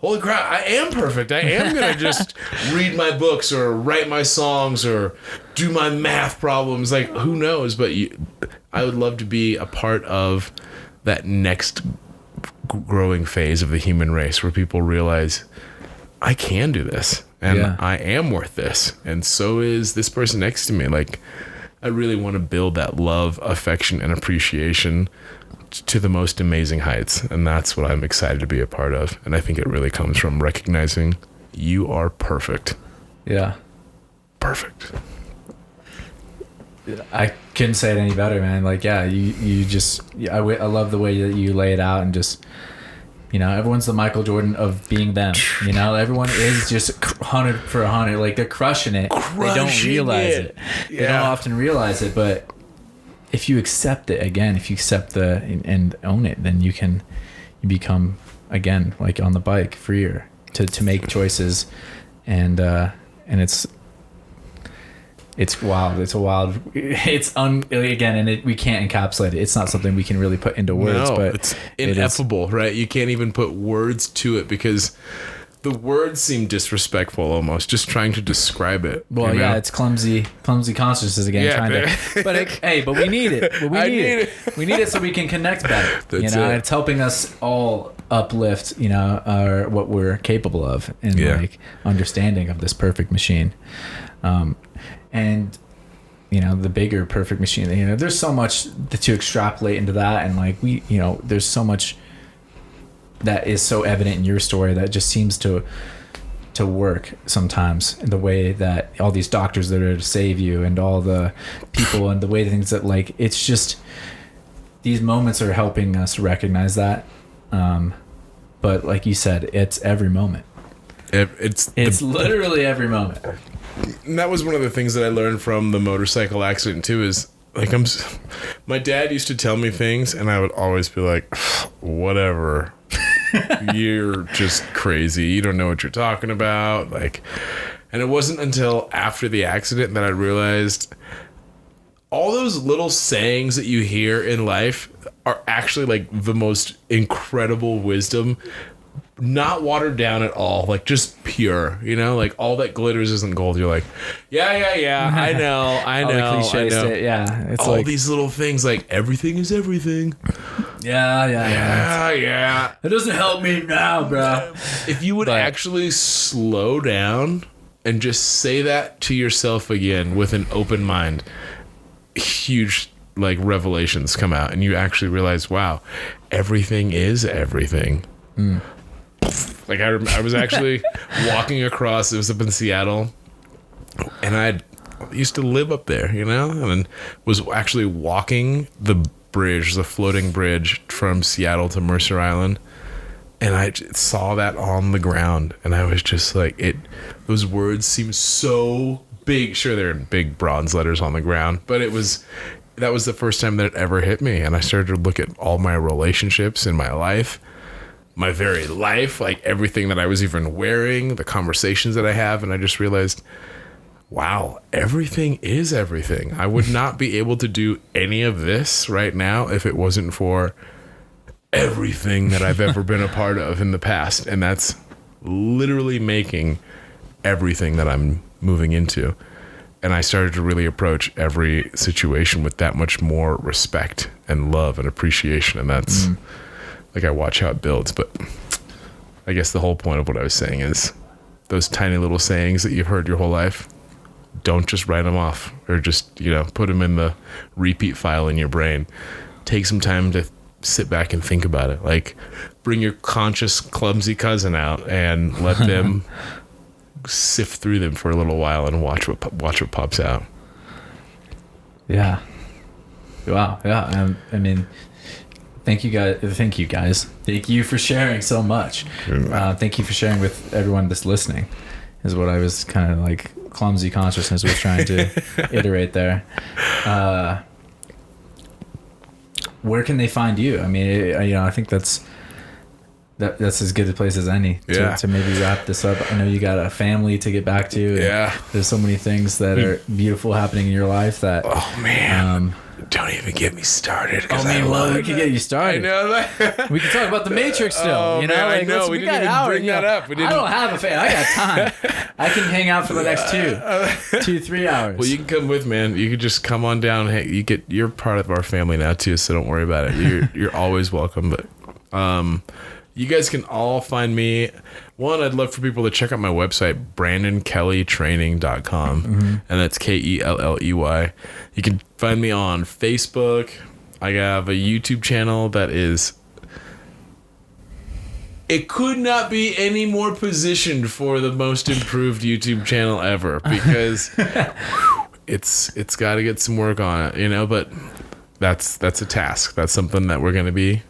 holy crap, I am perfect. I am going to just read my books or write my songs or do my math problems. Like, who knows? But I would love to be a part of that next growing phase of the human race where people realize I can do this and I am worth this. And so is this person next to me. Like, I really want to build that love, affection, and appreciation to the most amazing heights. And that's what I'm excited to be a part of. And I think it really comes from recognizing you are perfect. Yeah. Perfect. I couldn't say it any better, man. Like, yeah, you just, I love the way that you lay it out, and just, you know, everyone's the Michael Jordan of being them. You know, everyone is just 100 for 100. Like, they're crushing it. They don't realize it. Yeah. They don't often realize it, but if you accept it, again, if you accept and own it, then you become, again, like on the bike, freer to make choices. And it's wild. Again, and we can't encapsulate it. It's not something we can really put into words, but it's ineffable, right? You can't even put words to it because the words seem disrespectful almost, just trying to describe it. Well, yeah, it's clumsy consciousness again. Yeah, but we need it. We need it so we can connect better. That's it. it. It's helping us all uplift, what we're capable of, and like understanding of this perfect machine. And the bigger perfect machine, there's so much to extrapolate into that, and like there's so much that is so evident in your story that just seems to work sometimes, in the way that all these doctors that are to save you, and all the people, and the way things that, like, it's just, these moments are helping us recognize that. But like you said, it's every moment. It's literally every moment. And that was one of the things that I learned from the motorcycle accident too, is like, my dad used to tell me things and I would always be like, whatever, you're just crazy. You don't know what you're talking about. Like, and it wasn't until after the accident that I realized all those little sayings that you hear in life are actually like the most incredible wisdom. Not watered down at all, like just pure, like all that glitters isn't gold. You're like, yeah, I know. All the cliches, it's all like these little things, like everything is everything. Yeah. It doesn't help me now, bro. If you would actually slow down and just say that to yourself again with an open mind, huge like revelations come out, and you actually realize, wow, everything is everything. Like I was actually walking across, it was up in Seattle, and I used to live up there, and was actually walking the bridge, the floating bridge from Seattle to Mercer Island, and I saw that on the ground, and I was just like, those words seem so big. Sure, they're in big bronze letters on the ground, but that was the first time that it ever hit me, and I started to look at all my relationships in my life, my very life, like everything that I was even wearing, the conversations that I have, and I just realized, wow, everything is everything. I would not be able to do any of this right now if it wasn't for everything that I've ever been a part of in the past, and that's literally making everything that I'm moving into. And I started to really approach every situation with that much more respect and love and appreciation, and that's like, I watch how it builds. But I guess the whole point of what I was saying is those tiny little sayings that you've heard your whole life, don't just write them off or just, put them in the repeat file in your brain. Take some time to sit back and think about it. Like, bring your conscious, clumsy cousin out and let them sift through them for a little while and watch what pops out. Yeah. Wow. Yeah. I mean, Thank you guys. Thank you for sharing so much. Thank you for sharing with everyone that's listening, is what I was kind of like, clumsy consciousness was trying to iterate there. Where can they find you? I mean, I think that's as good a place as any to maybe wrap this up. I know you got a family to get back to. Yeah. There's so many things that are beautiful happening in your life that, oh man, don't even get me started. We can get you started. I know that. We can talk about the Matrix still. Oh, man, I know. We didn't even bring that up. I don't have a fan. I got time. I can hang out for the next 3 hours. Well, you can come with, man. You can just come on down. Hey, you're part of our family now too, so don't worry about it. You're always welcome. But you guys can all find me. One, I'd love for people to check out my website, BrandonKelleyTraining.com, and that's Kelley. You can find me on Facebook, I have a YouTube channel that is... It could not be any more positioned for the most improved YouTube channel ever, because it's got to get some work on it, you know, but that's a task. That's something that we're going to be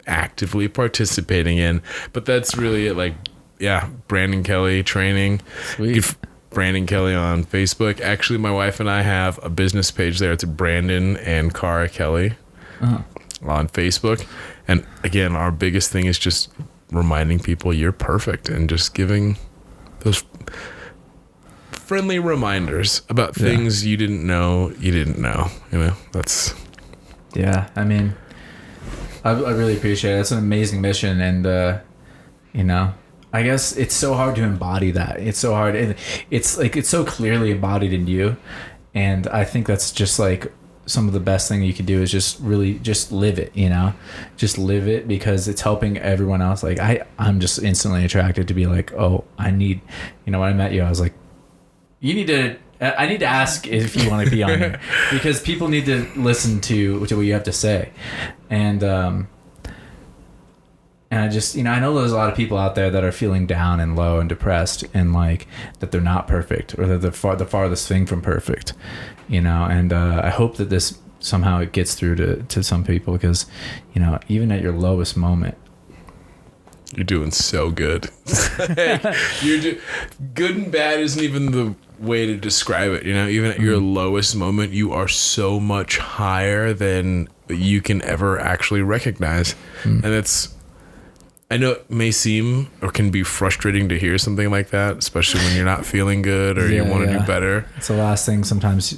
actively participating in. But that's really it. Like, yeah, Brandon Kelley training. Sweet. Brandon Kelley on Facebook. Actually, my wife and I have a business page there. It's Brandon and Cara Kelley on Facebook. And again, our biggest thing is just reminding people you're perfect, and just giving those friendly reminders about things you didn't know. You know, that's... Yeah, I mean, I really appreciate it. It's an amazing mission, and you know, I guess it's so hard to embody that. It's so hard. It's like, it's so clearly embodied in you, and I think that's just like some of the best thing you could do is just really just live it, you know, just live it, because it's helping everyone else. Like I'm just instantly attracted to be like, oh, I need, you know, when I met you, I was like, I need to ask if you want to be on here, because people need to listen to what you have to say. And I just, you know, I know there's a lot of people out there that are feeling down and low and depressed, and like that they're not perfect, or that they're the farthest thing from perfect, you know. And I hope that this somehow it gets through to some people, because, you know, even at your lowest moment, you're doing so good. Good and bad isn't even the way to describe it, you know. Even at your lowest moment, you are so much higher than you can ever actually recognize. And it's, I know it may seem or can be frustrating to hear something like that, especially when you're not feeling good or you want to do better. It's the last thing sometimes.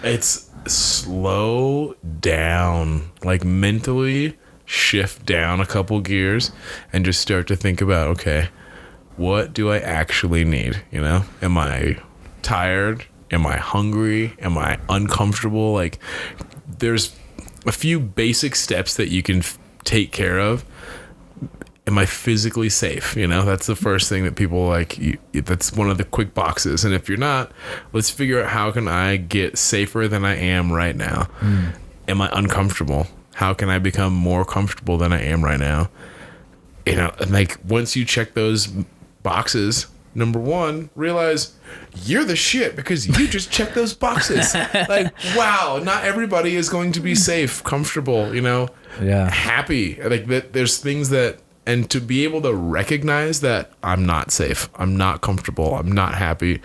It's slow down, like mentally shift down a couple gears and just start to think about, okay, what do I actually need? You know, am I tired? Am I hungry? Am I uncomfortable? Like, there's a few basic steps that you can take care of. Am I physically safe? You know, that's the first thing that people like. That's one of the quick boxes. And if you're not, let's figure out, how can I get safer than I am right now? Am I uncomfortable? How can I become more comfortable than I am right now? You know, and like, once you check those boxes, number one, realize you're the shit because you just check those boxes. Like, wow, not everybody is going to be safe, comfortable, you know, happy. Like, that there's things that, and to be able to recognize that I'm not safe, I'm not comfortable, I'm not happy,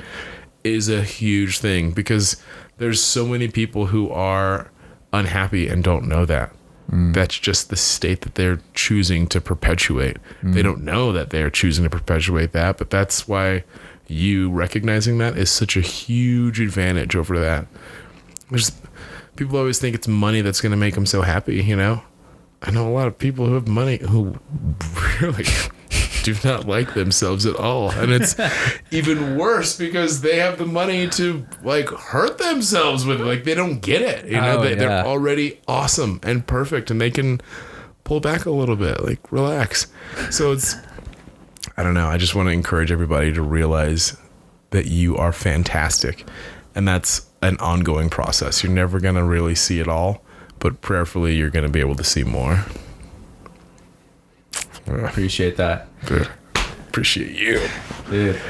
is a huge thing, because there's so many people who are unhappy and don't know that. That's just the state that they're choosing to perpetuate. They don't know that they're choosing to perpetuate that, but that's why you recognizing that is such a huge advantage over that. There's people always think it's money that's going to make them so happy, you know? I know a lot of people who have money who really do not like themselves at all. And it's even worse because they have the money to like hurt themselves with it. Like, they don't get it. You know, they're already awesome and perfect, and they can pull back a little bit, like relax. So it's, I don't know. I just want to encourage everybody to realize that you are fantastic. And that's an ongoing process. You're never going to really see it all, but prayerfully you're going to be able to see more. Appreciate that. Dude, appreciate you. Dude.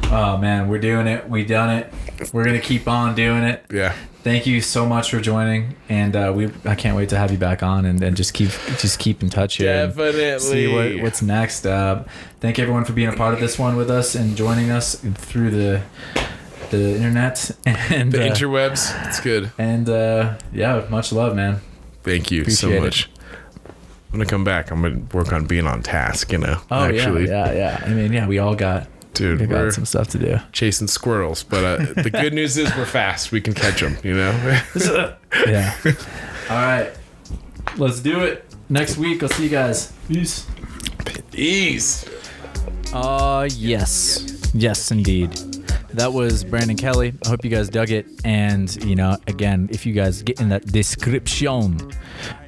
Oh man, we're doing it. We done it. We're going to keep on doing it. Yeah. Thank you so much for joining, and I can't wait to have you back on and just keep in touch here. Definitely. See what's next. Thank everyone for being a part of this one with us and joining us through the internet and the interwebs. It's good. And yeah, much love, man. Thank you so much. I'm gonna come back. I'm gonna work on being on task, you know. Oh, actually. Yeah. I mean, yeah, we all got we're some stuff to do. Chasing squirrels, but the good news is we're fast. We can catch them, you know. Yeah. All right, let's do it. Next week, I'll see you guys. Peace. Peace. Yes, indeed. That was Brandon Kelley. I hope you guys dug it. And, you know, again, if you guys get in that description,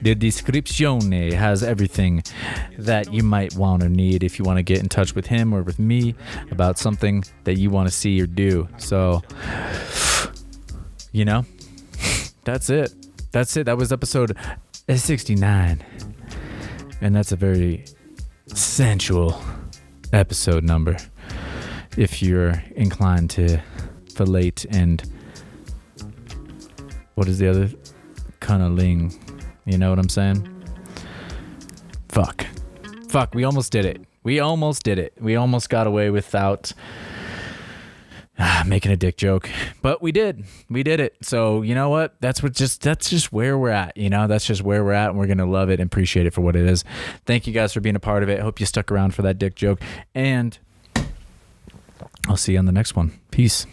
the description has everything that you might want or need if you want to get in touch with him or with me about something that you want to see or do. So, you know, that's it. That's it. That was episode 69. And that's a very sensual episode number. If you're inclined to fellate and what is the other? Cunniling. You know what I'm saying? Fuck. We almost did it. We almost got away without making a dick joke, but we did it. So you know what? That's just where we're at. That's just where we're at, and we're gonna love it and appreciate it for what it is. Thank you guys for being a part of it. Hope you stuck around for that dick joke, and I'll see you on the next one. Peace.